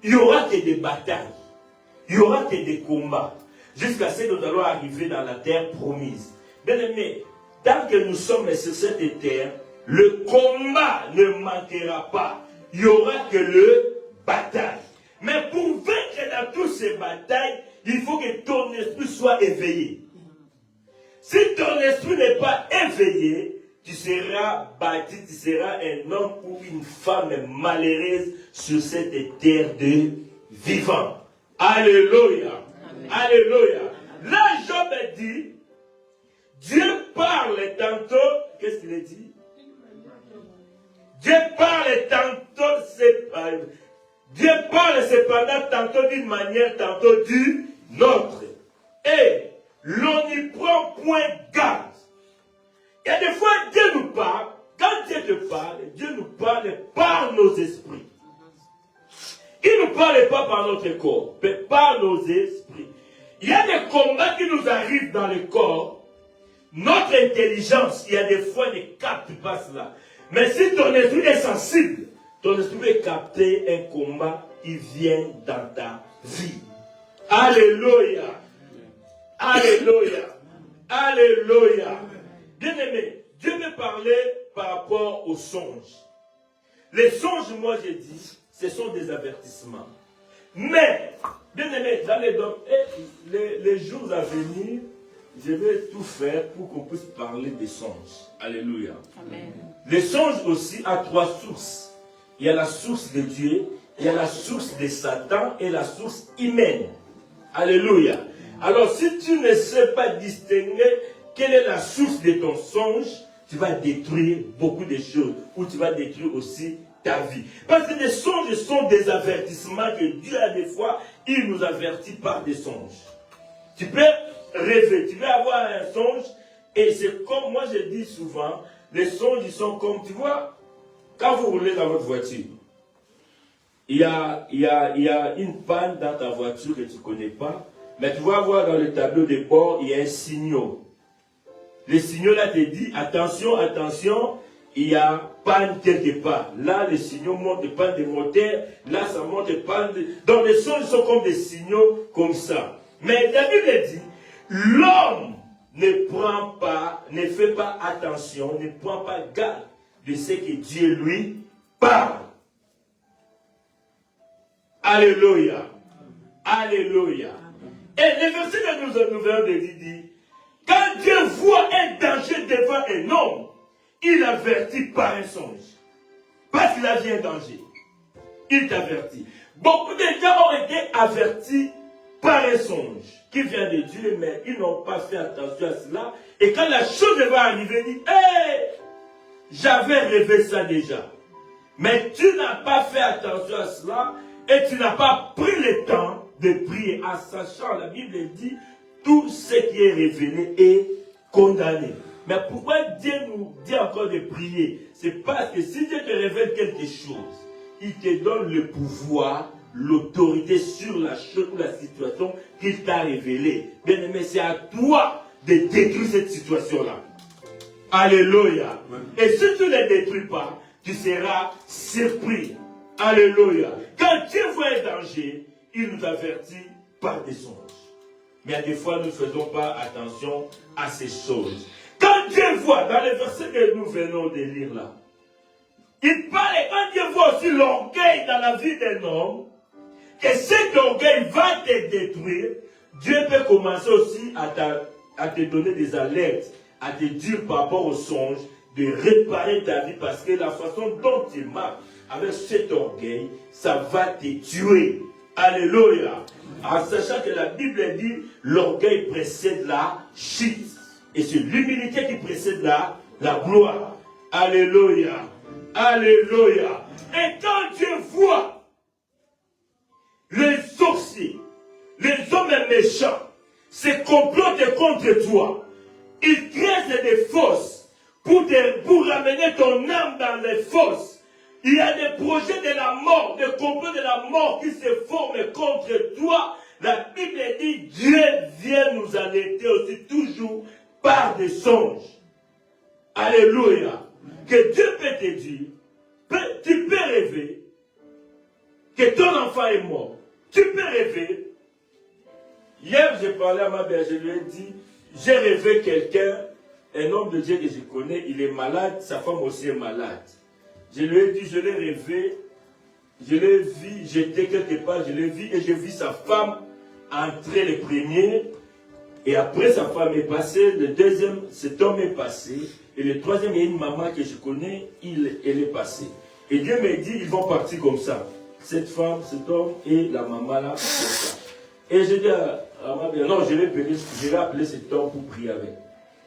Il n'y aura que des batailles, il n'y aura que des combats, jusqu'à ce que nous allons arriver dans la terre promise. Bien aimé, tant que nous sommes sur cette terre, le combat ne manquera pas. Il n'y aura que le bataille. Mais pour vaincre dans toutes ces batailles, il faut que ton esprit soit éveillé. Si ton esprit n'est pas éveillé, tu seras bâti, tu seras un homme ou une femme malheureuse sur cette terre de vivants. Alléluia. Amen. Alléluia. Là, Job dit, Dieu parle tantôt, qu'est-ce qu'il a dit? Dieu parle tantôt, Dieu parle cependant tantôt d'une manière, tantôt d'une autre. Et l'on n'y prend point garde. Il y a des fois, Dieu nous parle. Quand Dieu te parle, Dieu nous parle par nos esprits. Il ne nous parle pas par notre corps, mais par nos esprits. Il y a des combats qui nous arrivent dans le corps. Notre intelligence, il y a des fois, ne capte pas cela. Mais si ton esprit est sensible, ton esprit peut capter un combat qui vient dans ta vie. Alléluia. Alléluia. Alléluia. Bien aimé, Dieu me parlait par rapport aux songes. Les songes, moi j'ai dit, ce sont des avertissements. Mais, bien aimé, dans les jours à venir, je vais tout faire pour qu'on puisse parler des songes. Alléluia. Amen. Les songes aussi ont trois sources. Il y a la source de Dieu, il y a la source de Satan et la source humaine. Alléluia. Alors si tu ne sais pas distinguer quelle est la source de ton songe, tu vas détruire beaucoup de choses. Ou tu vas détruire aussi ta vie. Parce que les songes sont des avertissements que Dieu a des fois, il nous avertit par des songes. Tu peux rêver, tu peux avoir un songe, et c'est comme moi je dis souvent, les songes ils sont comme, tu vois, quand vous roulez dans votre voiture, il y a une panne dans ta voiture que tu ne connais pas, mais tu vas voir dans le tableau de bord, il y a un signal. Le signal là te dit, attention, attention, il y a panne quelque part. Là, les signaux montrent panne de moteur, là ça montre panne de... Donc les songes sont comme des signaux comme ça. Mais la Bible dit, l'homme ne fait pas attention, ne prend pas garde de ce que Dieu lui parle. Alléluia. Alléluia. Et le verset que nous venons de lire dit, quand Dieu voit un danger devant un homme, il avertit par un songe. Parce qu'il a vu un danger. Il t'avertit. Beaucoup de gens ont été avertis par un songe qui vient de Dieu, mais ils n'ont pas fait attention à cela. Et quand la chose va arriver, ils disent, hey, j'avais rêvé ça déjà. Mais tu n'as pas fait attention à cela et tu n'as pas pris le temps de prier en sachant, la Bible dit, tout ce qui est révélé est condamné. Mais pourquoi Dieu nous dit encore de prier? C'est parce que si Dieu te révèle quelque chose, il te donne le pouvoir, l'autorité sur la chose ou la situation qu'il t'a révélée. Bien aimé, c'est à toi de détruire cette situation-là. Alléluia. Et si tu ne les détruis pas, tu seras surpris. Alléluia. Quand Dieu voit un danger, il nous avertit par des songes. Mais à des fois, nous ne faisons pas attention à ces choses. Quand Dieu voit, dans les versets que nous venons de lire là, il parle, et quand Dieu voit aussi l'orgueil dans la vie d'un homme, et cet orgueil va te détruire, Dieu peut commencer aussi à te donner des alertes, à te dire par rapport au songe, de réparer ta vie, parce que la façon dont tu marches avec cet orgueil, ça va te tuer. Alléluia. En sachant que la Bible dit, l'orgueil précède la chute. Et c'est l'humilité qui précède la gloire. Alléluia. Alléluia. Et quand Dieu voit les sorciers, les hommes méchants, se complotent contre toi, ils créent des fosses pour ramener ton âme dans les fosses. Il y a des projets de la mort, des complots de la mort qui se forment contre toi. La Bible dit, Dieu vient nous alerter aussi toujours par des songes. Alléluia. Que Dieu peut te dire, tu peux rêver que ton enfant est mort. Tu peux rêver. Hier, j'ai parlé à ma mère, je lui ai dit, j'ai rêvé quelqu'un, un homme de Dieu que je connais, il est malade, sa femme aussi est malade. Je lui ai dit, je l'ai rêvé, je l'ai vu, j'étais quelque part, je l'ai vu et j'ai vu sa femme entrer le premier. Et après, sa femme est passée, le deuxième, cet homme est passé. Et le troisième, il y a une maman que je connais, elle est passée. Et Dieu m'a dit, ils vont partir comme ça. Cette femme, cet homme et la maman là, comme ça. Et j'ai dit à ma mère, non, je vais appeler cet homme pour prier avec.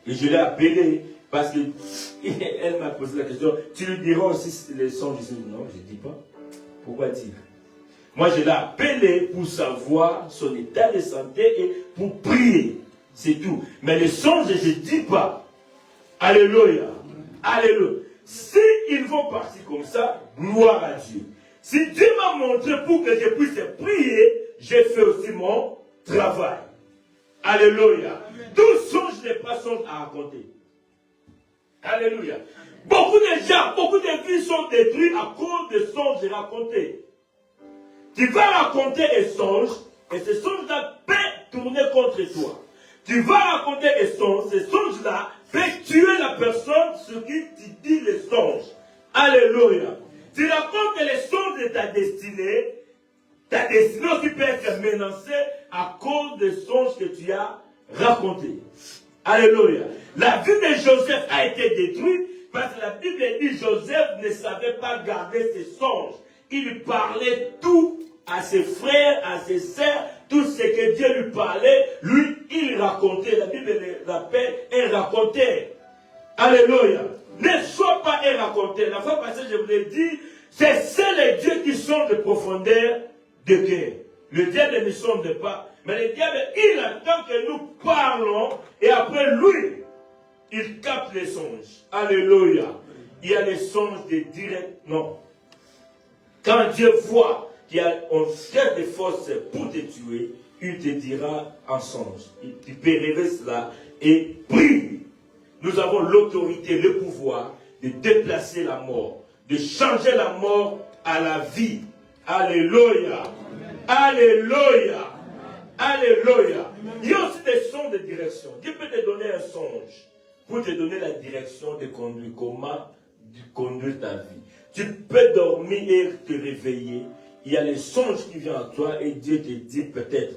Et je l'ai appelé parce qu'elle m'a posé la question, tu lui diras aussi les songes? Je dis, non, je ne dis pas. Pourquoi dire? Moi, je l'ai appelé pour savoir son état de santé et pour prier. C'est tout. Mais les songes, je ne dis pas. Alléluia. Alléluia. Si ils vont partir comme ça, gloire à Dieu. Si Dieu m'a montré pour que je puisse prier, j'ai fait aussi mon travail. Alléluia. Tout songe n'est pas songe à raconter. Alléluia. Beaucoup de gens, beaucoup de vies sont détruites à cause de songes racontés. Tu vas raconter des songes, et ces songes-là peuvent tourner contre toi. Tu vas raconter des songes, ces songes-là peuvent tuer la personne sur qui tu dis les songes. Alléluia. Tu racontes les songes de ta destinée aussi peut être menacée à cause des songes que tu as racontés. Alléluia. La vie de Joseph a été détruite parce que la Bible dit que Joseph ne savait pas garder ses songes. Il parlait tout à ses frères, à ses sœurs, tout ce que Dieu lui parlait, lui, il racontait. La Bible l'appelle un raconteur. Alléluia. Ne sois pas un raconteur. La fois passée, je vous l'ai dit, c'est les dieux qui sont de profondeur de cœur. Le diable ne sonde pas. Mais le diable, il attend que nous parlons et après lui, il capte les songes. Alléluia. Il y a les songes de direct. Non. Quand Dieu voit qu'il y a un chef de force pour te tuer, il te dira en songe. Tu peux rêver cela et prie. Nous avons l'autorité, le pouvoir de déplacer la mort, de changer la mort à la vie. Alléluia. Alléluia. Alléluia. Il y a aussi des sons de direction. Dieu peut te donner un songe pour te donner la direction de conduire, comment conduire ta vie. Tu peux dormir et te réveiller. Il y a les songes qui viennent à toi et Dieu te dit peut-être,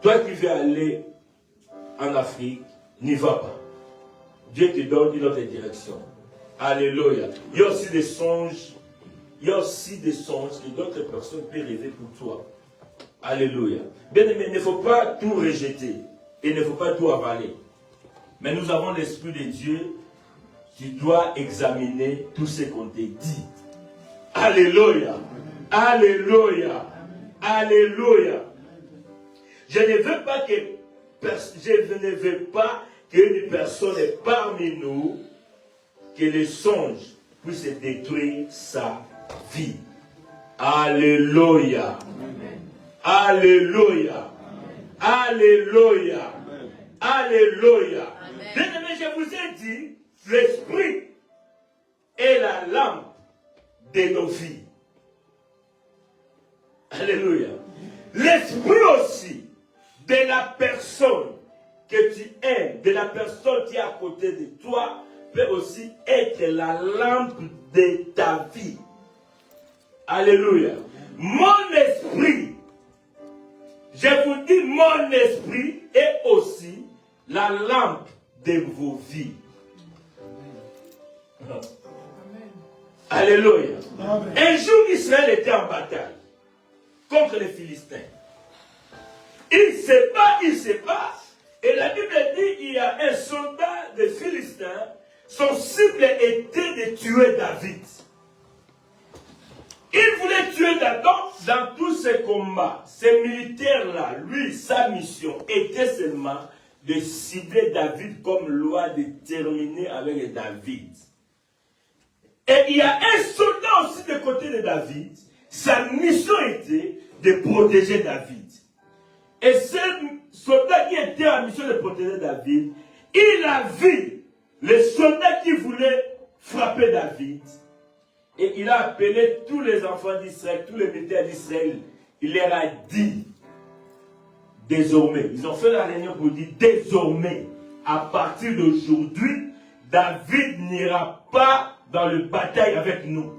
toi qui veux aller en Afrique, n'y va pas. Dieu te donne une autre direction. Alléluia. Il y a aussi des songes. Il y a aussi des songes que d'autres personnes peuvent rêver pour toi. Alléluia. Bien aimé, il ne faut pas tout rejeter. Et il ne faut pas tout avaler. Mais nous avons l'Esprit de Dieu qui doit examiner tout ce qu'on te dit. Alléluia. Alléluia. Alléluia. Je ne veux pas qu'une personne parmi nous, que les songes puissent détruire sa vie. Alléluia. Alléluia. Alléluia. Alléluia. Bien-aimés, je vous ai dit, l'esprit est la lampe de nos vies. Alléluia. L'esprit aussi de la personne que tu aimes, de la personne qui est à côté de toi, peut aussi être la lampe de ta vie. Alléluia. Mon esprit, je vous dis, mon esprit est aussi la lampe de vos vies. Amen. Alléluia. Amen. Un jour, Israël était en bataille contre les Philistins. Il se bat. Et la Bible dit qu'il y a un soldat des Philistins, son cible était de tuer David. Il voulait tuer David dans tous ces combats. Ces militaires-là, lui, sa mission était seulement de cibler David comme loi de terminer avec David. Et il y a un soldat aussi de côté de David. Sa mission était de protéger David. Et ce soldat qui était en mission de protéger David, il a vu les soldats qui voulaient frapper David. Et il a appelé tous les enfants d'Israël, tous les militaires d'Israël. Il leur a dit, désormais, ils ont fait la réunion pour dire, désormais, à partir d'aujourd'hui, David n'ira pas dans le bataille avec nous.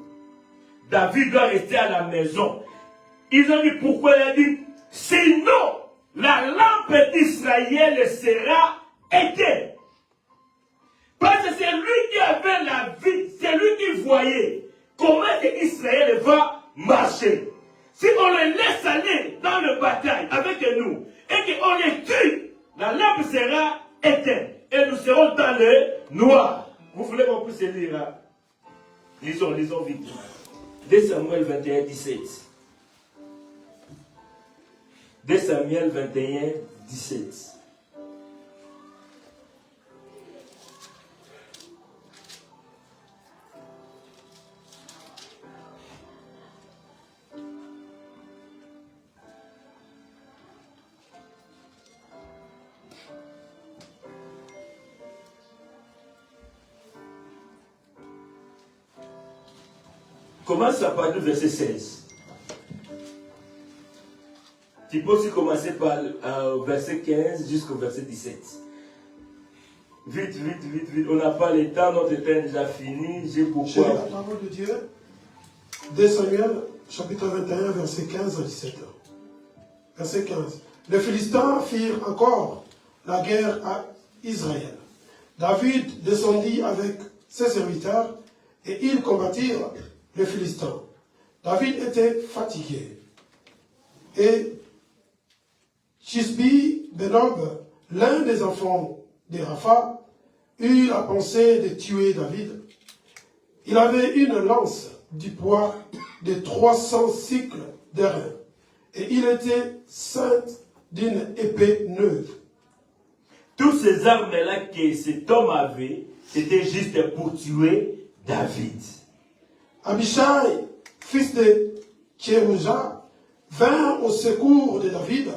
David doit rester à la maison. Ils ont dit pourquoi? Il a dit, sinon, la lampe d'Israël sera éteinte. Parce que c'est lui qui avait la vie, c'est lui qui voyait comment Israël va marcher. Si on les laisse aller dans le bataille avec nous et qu'on les tue, la lampe sera éteinte et nous serons dans le noir. Vous voulez qu'on puisse lire? Hein? Lisons vite. 2 Samuel 21, 17. 2 Samuel 21, 17. Commence à partir du verset 16. Tu peux aussi commencer par verset 15 jusqu'au verset 17. Vite. On n'a pas le temps, notre temps est déjà fini. J'ai beaucoup. J'ai la parole de Dieu. 2 Samuel, chapitre 21, verset 15 à 17. Verset 15. Les Philistins firent encore la guerre à Israël. David descendit avec ses serviteurs et ils combattirent les Philistins. David était fatigué. Et Chisbi Benob, l'un des enfants de Rapha, eut la pensée de tuer David. Il avait une lance du poids de 300 cycles d'airain, et il était ceint d'une épée neuve. Toutes ces armes-là que cet homme avait, c'était juste pour tuer David. Abishai, fils de Tchérouja, vint au secours de David,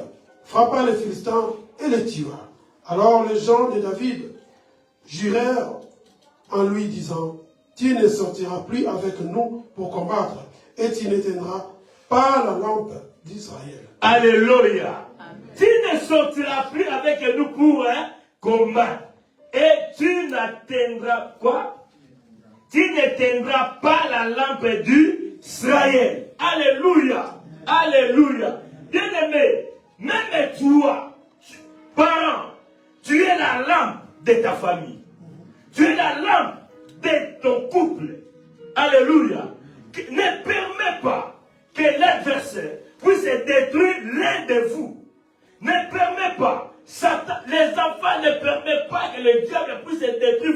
frappa les Philistins et les tua. Alors les gens de David jurèrent en lui disant, tu ne sortiras plus avec nous pour combattre, et tu n'éteindras pas la lampe d'Israël. Alléluia. tu ne sortiras plus avec nous pour un combat. Et tu n'atteindras quoi? Tu n'éteindras pas la lampe d'Israël. Alléluia. Alléluia. Bien-aimé, même toi, parent, tu es la lampe de ta famille. Tu es la lampe de ton couple. Alléluia. Ne permets pas que l'adversaire puisse détruire l'un de vous. Ne permets pas. Satan, les enfants ne permettent pas que le diable puisse détruire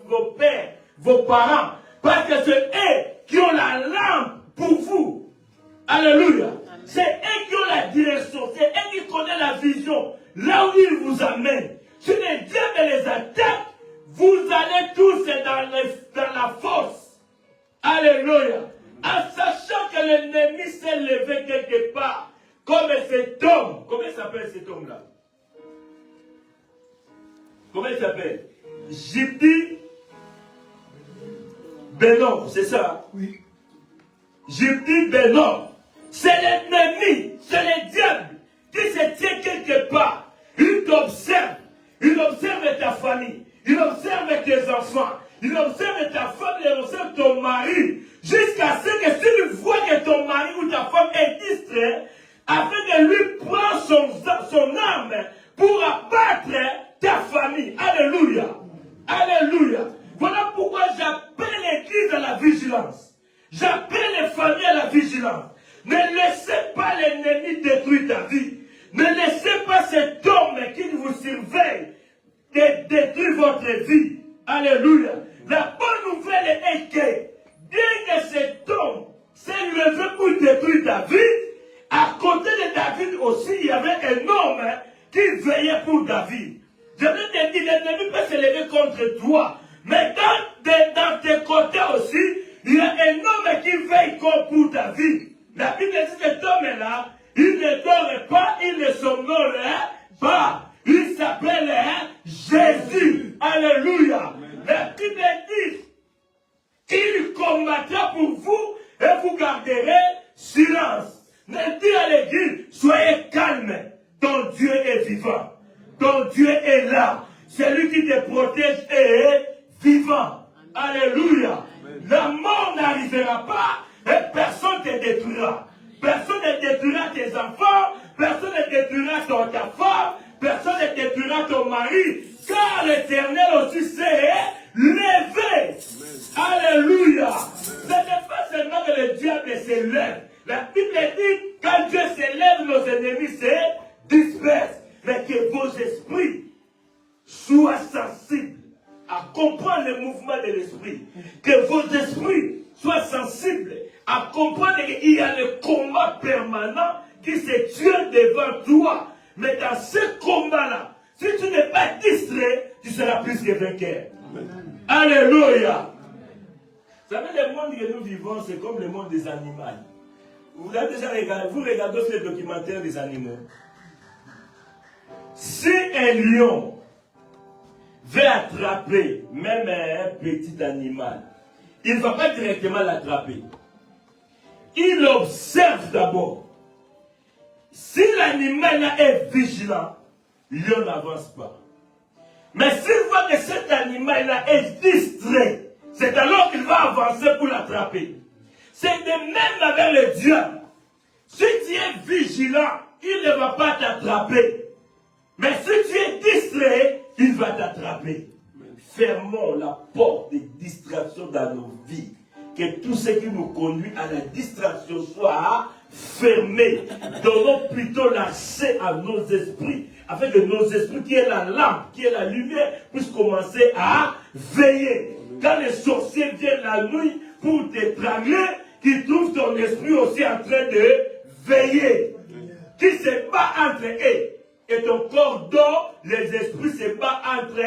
vos pères, vos parents. Parce que c'est eux qui ont la lampe pour vous. Alléluia. C'est eux qui ont la direction. C'est eux qui connaissent la vision. Là où ils vous amènent. Si le diable les attaque, vous allez tous dans la force. Alléluia. En sachant que l'ennemi s'est levé quelque part. Comme cet homme. Comment il s'appelle cet homme-là? Comment il s'appelle? Jibdi Benon, c'est ça? Oui. Jibdi Benon. C'est l'ennemi, c'est le diable qui se tient quelque part. Il t'observe. Il observe ta famille. Il observe tes enfants. Il observe ta femme. Il observe ton mari. Jusqu'à ce que si tu vois que ton mari ou ta femme est distrait, afin de lui prendre son âme pour abattre ta famille. Alléluia. Alléluia. Voilà pourquoi j'appelle l'église à la vigilance. J'appelle les familles à la vigilance. Ne laissez pas l'ennemi détruire ta vie. Ne laissez pas cet homme qui vous surveille détruire votre vie. Alléluia. La bonne nouvelle est que, bien que cet homme s'est levé pour détruire ta vie, à côté de David aussi, il y avait un homme qui veillait pour David. Je veux te dire, l'ennemi peut se lever contre toi. Mais dans tes côtés aussi, il y a un homme qui veille pour ta vie. La Bible dit que cet homme-là, il ne dort pas, il ne somnole pas. Il s'appelle Jésus. Alléluia. La Bible dit, il combattra pour vous et vous garderez silence. Ne dis à l'église, soyez calme. Ton Dieu est vivant. Ton Dieu est là. Celui qui te protège est vivant. Alléluia. La mort n'arrivera pas et personne ne te détruira. Personne ne détruira tes enfants. Personne ne détruira ta femme. Personne ne détruira ton mari. Car l'Éternel aussi s'est levé. Alléluia. Ce n'est pas seulement que le diable se lève. La Bible dit, quand Dieu s'élève, nos ennemis se dispersent. Mais que vos esprits soient sensibles à comprendre le mouvement de l'esprit. Que vos esprits soient sensibles à comprendre qu'il y a le combat permanent qui se tient devant toi. Mais dans ce combat-là, si tu n'es pas distrait, tu seras plus que vainqueur. Alléluia. Vous savez, le monde que nous vivons, c'est comme le monde des animaux. Vous avez déjà regardé, vous regardez aussi les documentaires des animaux. Si un lion veut attraper même un petit animal, il ne va pas directement l'attraper. Il observe d'abord. Si l'animal est vigilant, le lion n'avance pas. Mais s'il voit que cet animal-là est distrait, c'est alors qu'il va avancer pour l'attraper. C'est de même avec le diable. Si tu es vigilant, il ne va pas t'attraper. Mais si tu es distrait, il va t'attraper. Fermons la porte des distractions dans nos vies. Que tout ce qui nous conduit à la distraction soit fermé. Donnons plutôt l'accès à nos esprits. Afin que nos esprits, qui est la lampe, qui est la lumière, puissent commencer à veiller. Quand les sorciers viennent la nuit pour t'étrangler, qu'ils trouvent ton esprit aussi en train de veiller. Qui se bat entre eux. Et ton corps dort, les esprits se battent entre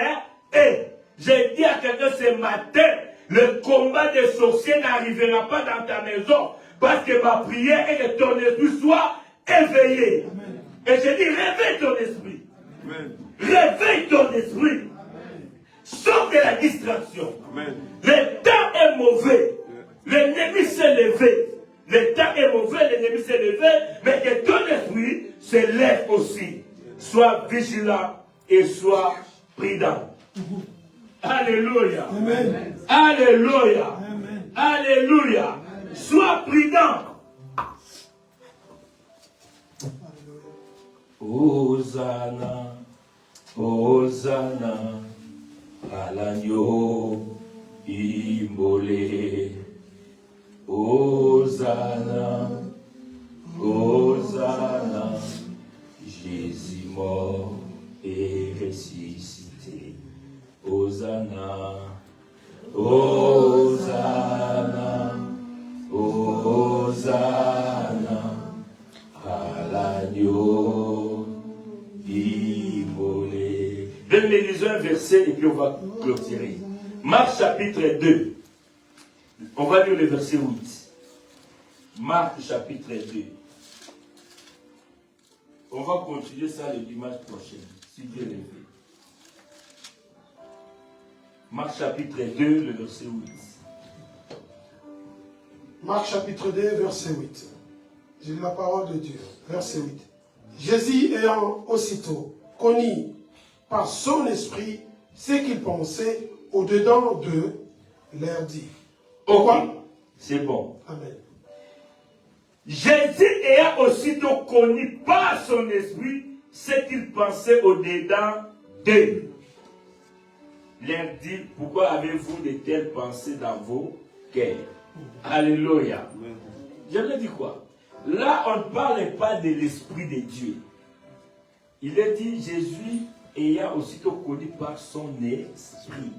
eux. J'ai dit à quelqu'un ce matin, le combat des sorciers n'arrivera pas dans ta maison. Parce que ma prière est que ton esprit soit éveillé. Amen. Et j'ai dit, réveille ton esprit. Amen. Réveille ton esprit. Amen. Sors de la distraction. Amen. Le temps est mauvais. L'ennemi s'est levé. Le temps est mauvais, l'ennemi s'est levé. Mais que ton esprit se lève aussi. sois vigilant et sois prudent. Alléluia. Amen. Alléluia. Amen. Alléluia. Sois prudent. Hosanna, Hosanna, à l'agneau immolé. Hosanna, Hosanna, Jésus mort et ressuscité. Hosanna, Hosanna, Hosanna, à l'agneau immolé. Venez lisons un verset et puis on va clôturer. Marc chapitre 2. On va lire le verset 8. Marc chapitre 2. On va continuer ça le dimanche prochain, si Dieu le veut. Marc chapitre 2, le verset 8. Marc chapitre 2, verset 8. J'ai lu la parole de Dieu. Verset 8. Jésus ayant aussitôt connu par son esprit ce qu'il pensait au-dedans d'eux, leur dit. Ok, c'est bon. Amen. Jésus ayant aussitôt connu par son esprit ce qu'il pensait au-dedans d'eux. Leur dit, pourquoi avez-vous de telles pensées dans vos cœurs? Alléluia. J'aimerais dire quoi? Là, on ne parle pas de l'Esprit de Dieu. Il est dit, Jésus ayant aussitôt connu par son esprit.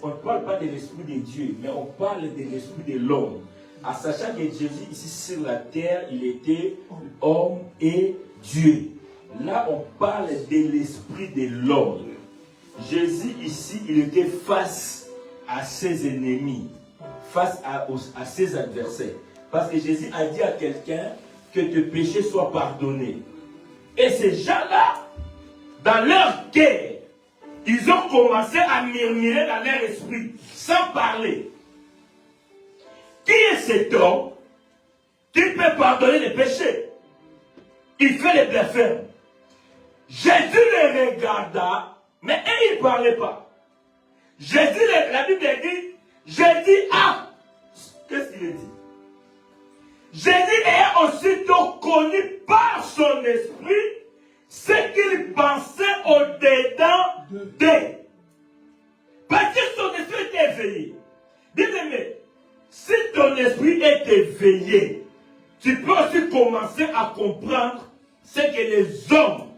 On ne parle pas de l'Esprit de Dieu, mais on parle de l'Esprit de l'homme. En sachant que Jésus, ici sur la terre, il était homme et Dieu. Là, on parle de l'Esprit de l'homme. Jésus, ici, il était face à ses ennemis, face à ses adversaires. Parce que Jésus a dit à quelqu'un que tes péchés soient pardonnés. Et ces gens-là, dans leur cœur, ils ont commencé à murmurer dans leur esprit, sans parler. Qui est cet homme qui peut pardonner les péchés? Il fait les bienfaits. Jésus les regarda, mais eux, ils ne parlaient pas. Jésus, la Bible dit, Jésus a... Qu'est-ce qu'il a dit? Jésus ayant aussitôt connu par son esprit ce qu'il pensait au-dedans d'eux. Parce que son esprit était éveillé. Bien-aimé, si ton esprit est éveillé, tu peux aussi commencer à comprendre ce que les hommes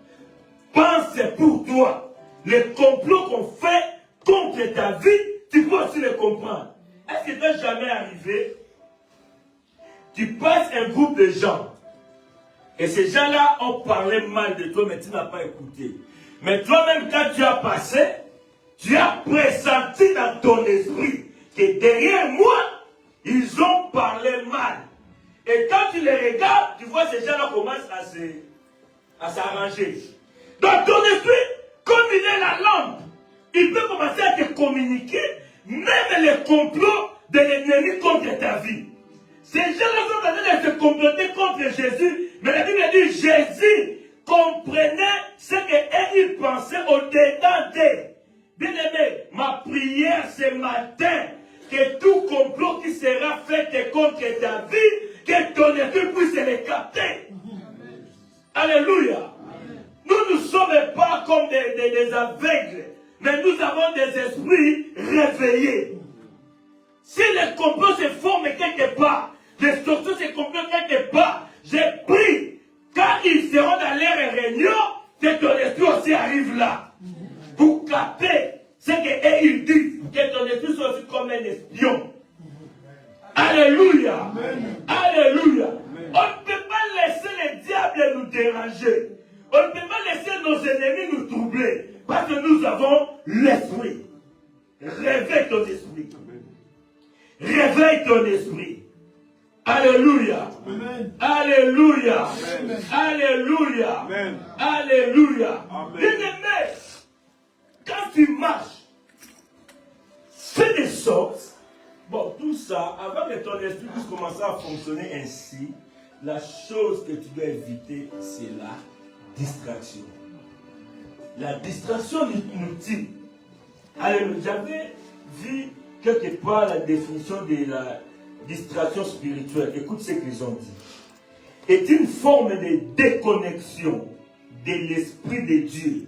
pensent pour toi. Les complots qu'on fait contre ta vie, tu peux aussi les comprendre. Est-ce que ça t'est jamais arrivé? Tu passes un groupe de gens et ces gens-là ont parlé mal de toi, mais tu n'as pas écouté. Mais toi-même, quand tu as passé, tu as pressenti dans ton esprit que derrière moi, ils ont parlé mal. Et quand tu les regardes, tu vois ces gens-là commencent à s'arranger. Dans ton esprit, comme il est la lampe, il peut commencer à te communiquer même les complots de l'ennemi contre ta vie. Ces gens-là sont en train de se comploter contre Jésus, mais la Bible dit Jésus comprenait ce qu'ils pensaient au-dedans d'eux. Bien-aimé, ma prière ce matin, que tout complot qui sera fait contre ta vie, que ton esprit puisse les capter. Alléluia. Nous ne sommes pas comme des aveugles, mais nous avons des esprits réveillés. Si les complots se forment quelque part, les sorties se complètent quelque part, j'ai pris, quand ils seront dans leur réunion, que ton esprit aussi arrive là. Pour capter ce qu'ils disent, que ton esprit soit aussi comme un espion. Alléluia. Alléluia. On ne peut pas laisser le diable nous déranger. On ne peut pas laisser nos ennemis nous troubler. Parce que nous avons l'esprit. Réveille ton esprit. Réveille ton esprit. Alléluia. Amen. Alléluia. Amen. Alléluia. Amen. Alléluia. Amen. Bien-aimé, quand tu marches, fais des sortes. Bon, tout ça, avant que ton esprit puisse commencer à fonctionner ainsi, la chose que tu dois éviter, c'est la distraction. la distraction nous tue. Alors, j'avais vu quelque part la définition de la distraction spirituelle. Écoute ce qu'ils ont dit. Est une forme de déconnexion de l'Esprit de Dieu.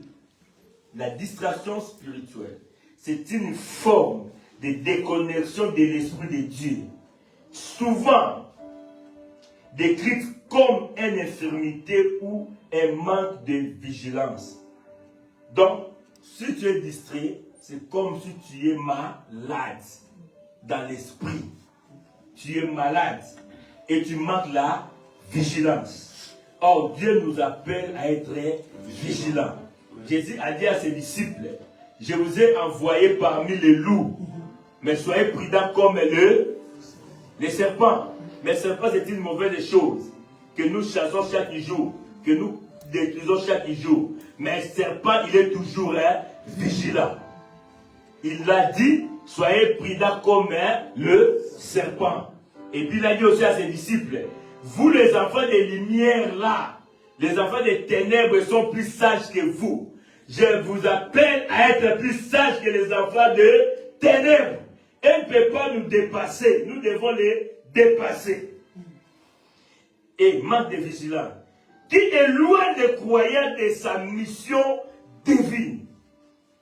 La distraction spirituelle, c'est une forme de déconnexion de l'Esprit de Dieu. Souvent décrite comme une infirmité ou un manque de vigilance. Donc, si tu es distrait, c'est comme si tu es malade dans l'esprit. Tu es malade et tu manques la vigilance. Or, Dieu nous appelle à être vigilants. Jésus a dit à ses disciples, je vous ai envoyé parmi les loups, mais soyez prudents comme les serpents. Mais le serpent, c'est une mauvaise chose que nous chassons chaque jour, que nous détruisons chaque jour. Mais le serpent, il est toujours vigilant. Il a dit, soyez prudents comme le serpent. Et puis il a dit aussi à ses disciples, vous les enfants des lumières là, les enfants des ténèbres sont plus sages que vous. Je vous appelle à être plus sages que les enfants de ténèbres. Ils ne peuvent pas nous dépasser. Nous devons les dépasser. Et manque de vigilance. Qui éloigne les croyants de sa mission divine.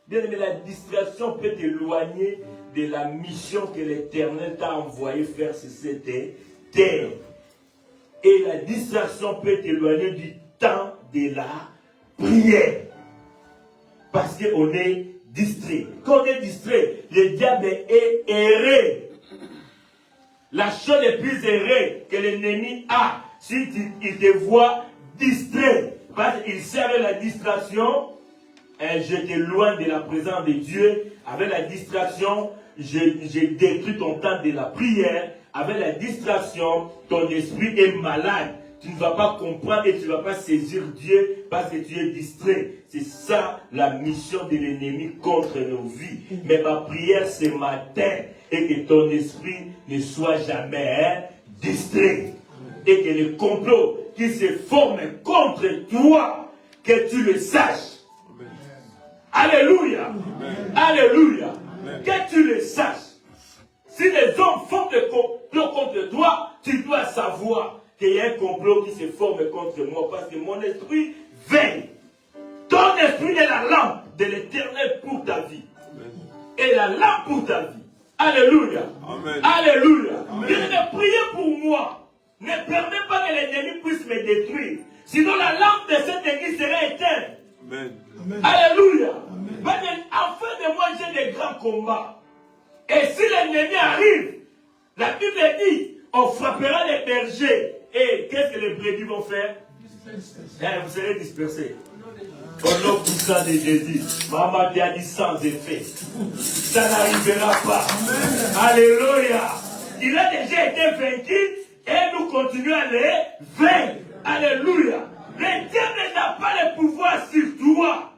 Bien aimé, la distraction peut t'éloigner de la mission que l'Éternel t'a envoyé faire sur cette terre. Et la distraction peut t'éloigner du temps de la prière. Parce qu'on est distrait. Quand on est distrait, le diable est erré. La chose la plus errée que l'ennemi a, si il te voit distrait, parce qu'il sait avec la distraction, je t'éloigne de la présence de Dieu. Avec la distraction, je détruis ton temps de la prière. Avec la distraction, ton esprit est malade. Tu ne vas pas comprendre et tu ne vas pas saisir Dieu parce que tu es distrait. C'est ça la mission de l'ennemi contre nos vies. Mais ma prière ce matin est que ton esprit ne soit jamais distrait. Et que le complot qui se forme contre toi, que tu le saches. Alléluia. Alléluia. Que tu le saches. Si les hommes font des complots contre toi, tu dois savoir qu'il y a un complot qui se forme contre moi. Parce que mon esprit veille. Ton esprit est la lampe de l'Éternel pour ta vie. Et la lampe pour ta vie. Alléluia. Amen. Alléluia. Bien de prier pour moi. Ne permet pas que l'ennemi puisse me détruire. Sinon la lampe de cette église serait éteinte. Amen. Alléluia. Enfin de moi j'ai des grands combats. Et si l'ennemi arrive, la Bible dit, on frappera les bergers. Et qu'est-ce que les brebis vont faire? Vous serez dispersés. Au nom puissant de Jésus. Maman a dit sans effet. Ça n'arrivera pas. Alléluia. Il a déjà été vaincu et nous continuons à les vaincre. Alléluia. Le diable n'a pas le pouvoir sur toi.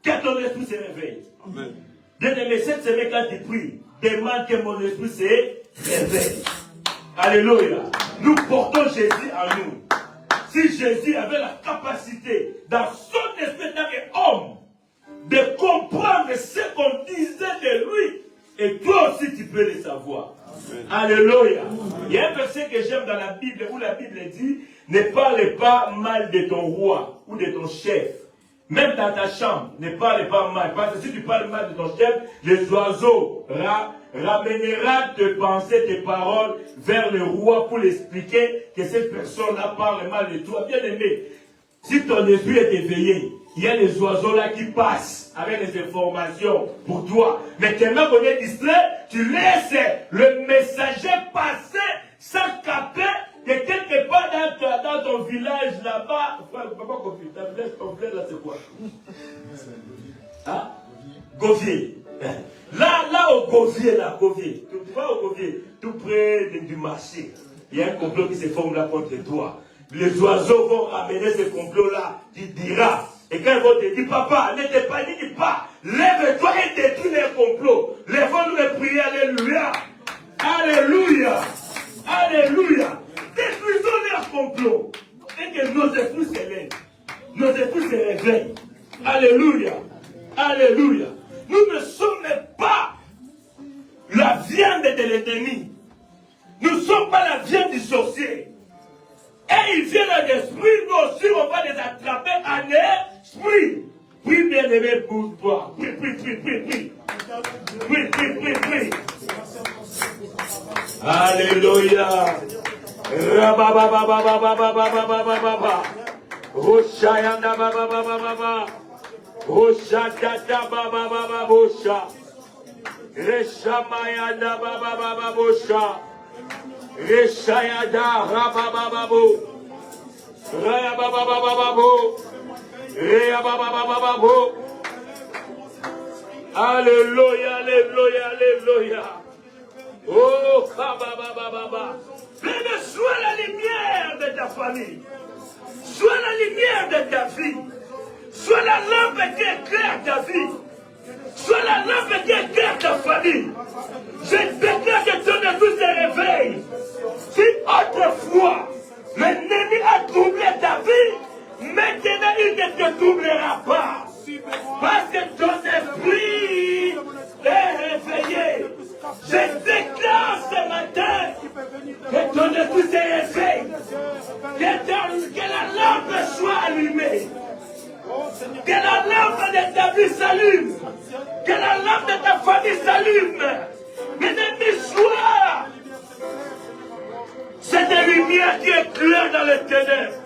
Que ton esprit se réveille. Amen. Bien aimé, cette semaine quand tu pries, demande que mon esprit se réveille. Alléluia. Nous portons Jésus en nous. Si Jésus avait la capacité, dans son esprit d'homme, de comprendre ce qu'on disait de lui, et toi aussi tu peux le savoir. Amen. Alléluia. Il y a un verset que j'aime dans la Bible où la Bible dit, ne parle pas mal de ton roi ou de ton chef. Même dans ta chambre, ne parle pas mal. Parce que si tu parles mal de ton chef, les oiseaux ramènera tes pensées, tes paroles vers le roi pour l'expliquer que cette personne-là parle mal de toi. Bien aimé, si ton esprit est éveillé, il y a les oiseaux là qui passent avec les informations pour toi. Mais tellement qu'on est distrait, tu laisses le messager passer sans capter que quelque part dans ton village là-bas, ton village là c'est quoi? Hein? Govier. Là au Govier, Govier. Tu vas au Govier, tout près du marché. Il y a un complot qui se forme là contre toi. Les oiseaux vont ramener ce complot-là. Tu diras. Et quand ils vont te dire, papa, ne te panique pas. Lève-toi et détruis les complots. Lèvons-nous et prier. Alléluia. Alléluia. Alléluia. Détruisons leurs complots. Et que nos esprits s'élèvent. Nos esprits se réveillent. Alléluia. bien-aimé pour toi. Prie, prie, prie, prie, prie. Prie, prie, prie, prie. Alléluia. Rababababababababababababa. Oshayanda bababababa. Oshadada bababababosha. Reshamayanda bababababosha. Reshayada rababababo. Rabababababo. Rabababababo. Alléluia, alléluia, alléluia. Oh, kababababa. Bien, sois la lumière de ta famille. Sois la lumière de ta vie. Sois la lampe qui éclaire ta vie. Sois la lampe qui éclaire ta famille. Je déclare que ton épouse se réveille. Si autrefois l'ennemi a troublé ta vie, maintenant il ne te troublera pas. Parce que ton esprit est réveillé. Je déclare ce matin que ton esprit se réveille. Que la lampe soit allumée. Que la lampe de ta vie s'allume. Que la lampe de ta famille s'allume. L'ennemi soit cette lumière qui éclaire dans les ténèbres.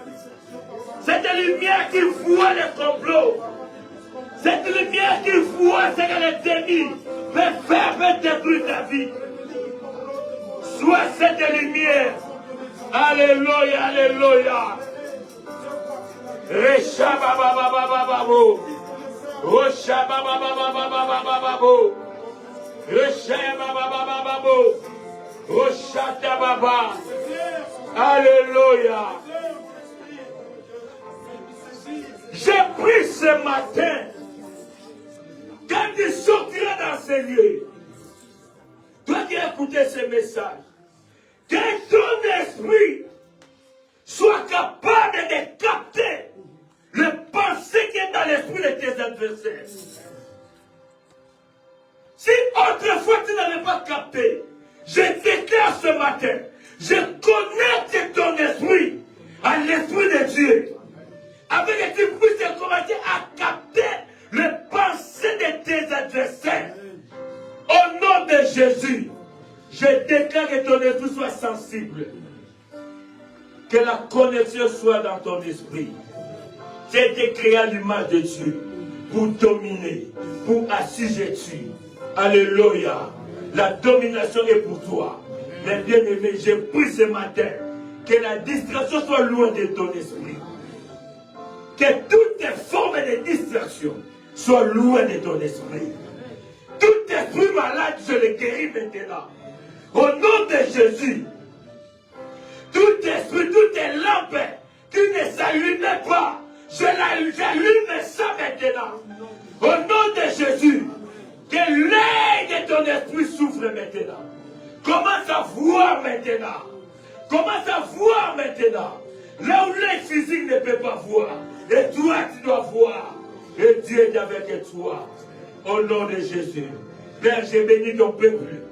Cette lumière qui voit les complots. Cette lumière qui voit ce que l'ennemi peut faire pour détruire ta vie. Soit cette lumière. Alléluia, alléluia. Reshababababababo. Roshabababababababo. Reshabababababo. Roshatababa. Alléluia. J'ai pris ce matin, quand tu sortiras dans ces lieux, toi qui as écouté ce message, que ton esprit soit capable de capter le pensée qui est dans l'esprit de tes adversaires. Si autrefois tu n'avais pas capté, je déclare ce matin, je connecte ton esprit à l'esprit de Dieu, avec que tu puisses commencer à capter le pensée de tes adversaires. Au nom de Jésus, je déclare que ton esprit soit sensible. Que la connexion soit dans ton esprit. Tu as été créé à l'image de Dieu pour dominer, pour assujettir. Alléluia. La domination est pour toi. Mais bien aimé, j'ai pris ce matin que la distraction soit loin de ton esprit. Que toutes les formes de distraction soient loin de ton esprit. Tout esprit malade, je le guéris maintenant. Au nom de Jésus. Tout esprit, toutes les lampes qui ne s'allument pas, j'allume ça maintenant. Au nom de Jésus, que l'œil de ton esprit souffre maintenant. Commence à voir maintenant. Commence à voir maintenant. Là où l'œil physique ne peut pas voir. Et toi, tu dois voir. Et Dieu est avec toi. Au nom de Jésus. Père, j'ai béni ton peuple.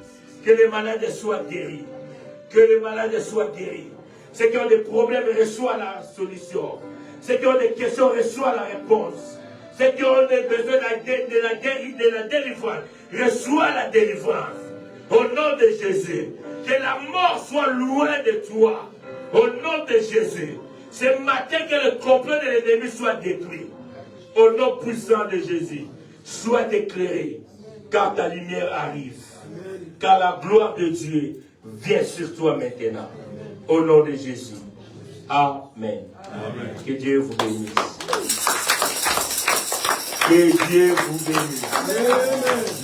Que les malades soient guéris. Que les malades soient guéris. Ceux qui ont des problèmes reçoivent la solution. Ceux qui ont des questions reçoivent la réponse. Ceux qui ont besoin de la délivrance reçoivent la délivrance. Au nom de Jésus. Que la mort soit loin de toi. Au nom de Jésus. Ce matin, que le complot de l'ennemi soit détruit. Au nom puissant de Jésus. Sois éclairé. Car ta lumière arrive. Car la gloire de Dieu vient sur toi maintenant. Au nom de Jésus. Amen. Amen. Que Dieu vous bénisse. Que Dieu vous bénisse. Amen.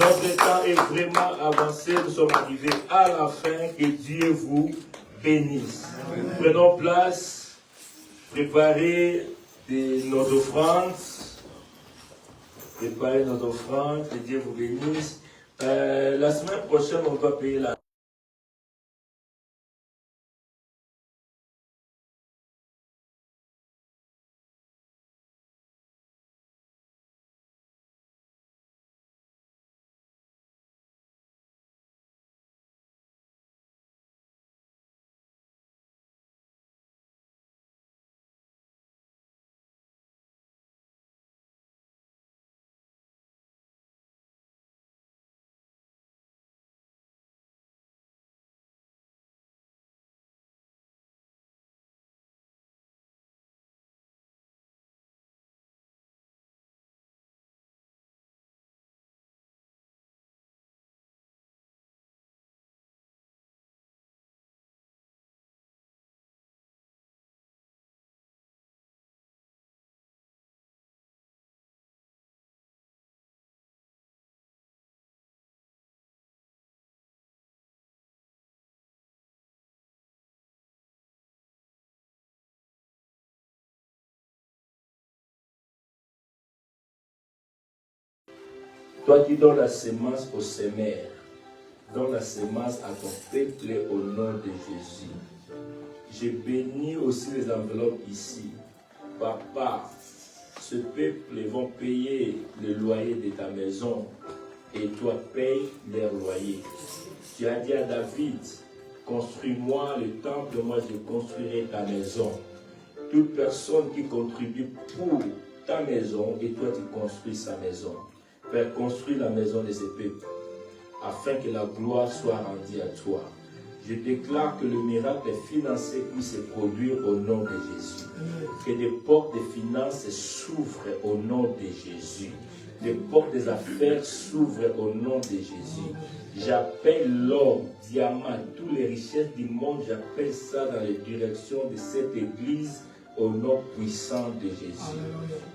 Notre temps est vraiment avancé. Nous sommes arrivés à la fin. Que Dieu vous bénisse. Amen. Prenons place. Préparez nos offrandes. Préparez nos offrandes. Que Dieu vous bénisse. La semaine prochaine, on va payer la Toi qui donnes la sémence au semeur, donne la sémence à ton peuple au nom de Jésus. Je bénis aussi les enveloppes ici. Papa, ce peuple vont payer le loyer de ta maison et toi paye leur loyer. Tu as dit à David, construis-moi le temple, moi je construirai ta maison. Toute personne qui contribue pour ta maison et toi tu construis sa maison. Père, construis la maison de ce peuple afin que la gloire soit rendue à toi. Je déclare que le miracle financier puisse se produire au nom de Jésus. Que des portes de finances s'ouvrent au nom de Jésus. Les portes des affaires s'ouvrent au nom de Jésus. J'appelle l'or, diamant, toutes les richesses du monde, j'appelle ça dans les directions de cette église au nom puissant de Jésus.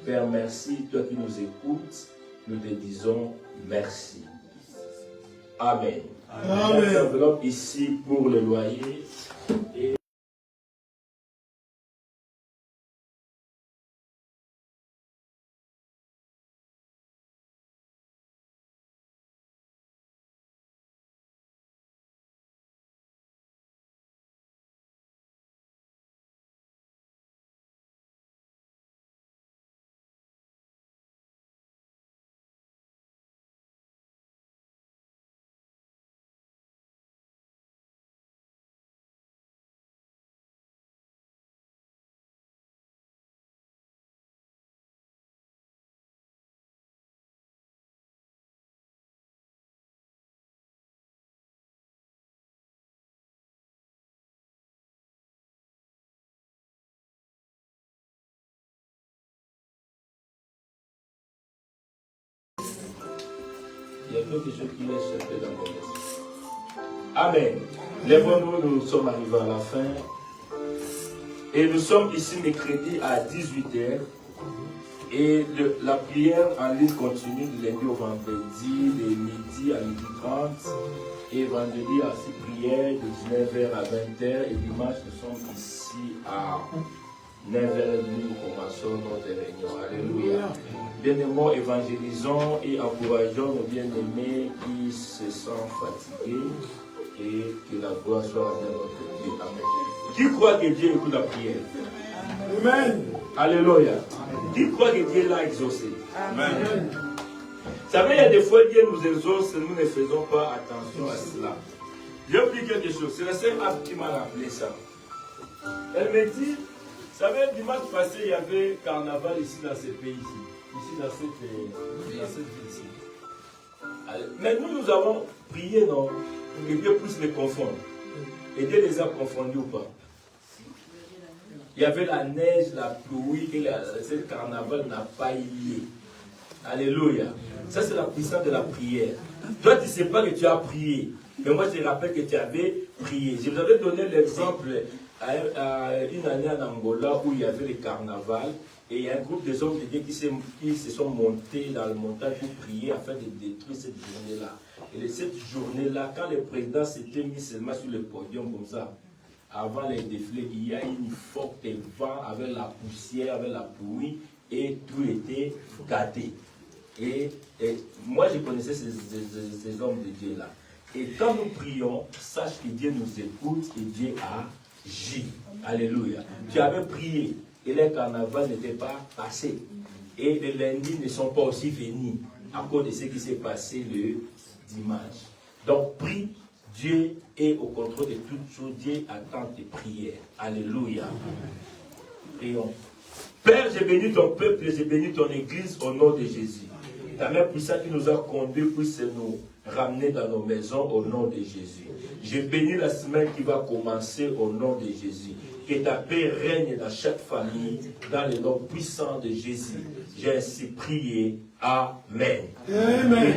Père, merci, toi qui nous écoutes, nous te disons merci. Amen. Amen. Enveloppe ici pour le loyer. Et il y a quelque chose qui est cherché dans mon esprit. Amen. Lèvons-nous, nous sommes arrivés à la fin. Et nous sommes ici mercredi à 18h. Et la prière en ligne continue de lundi au vendredi, de midi à 12h30. Et vendredi à cette prière de 19h à 20h. Et dimanche, nous sommes ici à 9h30. Nous commençons notre réunion. Alléluia. Bien-aimés, évangélisons et encourageons nos bien-aimés qui se sentent fatigués. Et que la gloire soit dans notre Dieu. Amen. Qui croit que Dieu écoute la prière? Amen. Alléluia. Qui croit que Dieu l'a exaucé? Amen. Vous savez, il y a des fois Dieu nous exauce et nous ne faisons pas attention à cela. J'ai oublié quelque chose. C'est la sœur Ab qui m'a rappelé ça. Elle me dit, vous savez, dimanche passé, il y avait carnaval ici dans ce pays-ci. Ici dans cette ville-ci. Mais nous avons prié, non? Que Dieu puisse les confondre. Et Dieu les a confondus ou pas? Il y avait la neige, la pluie, et ce carnaval n'a pas lié. Alléluia. Ça, c'est la puissance de la prière. Toi, tu ne sais pas que tu as prié. Mais moi, je te rappelle que tu avais prié. Je vous avais donné l'exemple à une année en Angola où il y avait le carnaval. Et il y a un groupe de hommes de Dieu qui se sont montés dans le montagne pour prier afin de détruire cette journée-là. Et cette journée-là, quand le président s'était mis seulement sur le podium comme ça, avant les défilés, il y a une forte vent avec la poussière, avec la pluie, et tout était gâté. Et moi, je connaissais ces hommes de Dieu-là. Et quand nous prions, sache que Dieu nous écoute et Dieu agit. Alléluia. Tu avais prié. Et les carnavals n'étaient pas passés. Et les lundis ne sont pas aussi venus à cause de ce qui s'est passé le dimanche. Donc, prie, Dieu est au contrôle de toutes choses. Dieu attend tes prières. Alléluia. Prions. Père, j'ai béni ton peuple, j'ai béni ton église au nom de Jésus. Ta mère puissante qui nous a conduits puisse nous ramener dans nos maisons au nom de Jésus. J'ai béni la semaine qui va commencer au nom de Jésus. Que ta paix règne dans chaque famille, dans le nom puissant de Jésus. J'ai ainsi prié. Amen. Amen.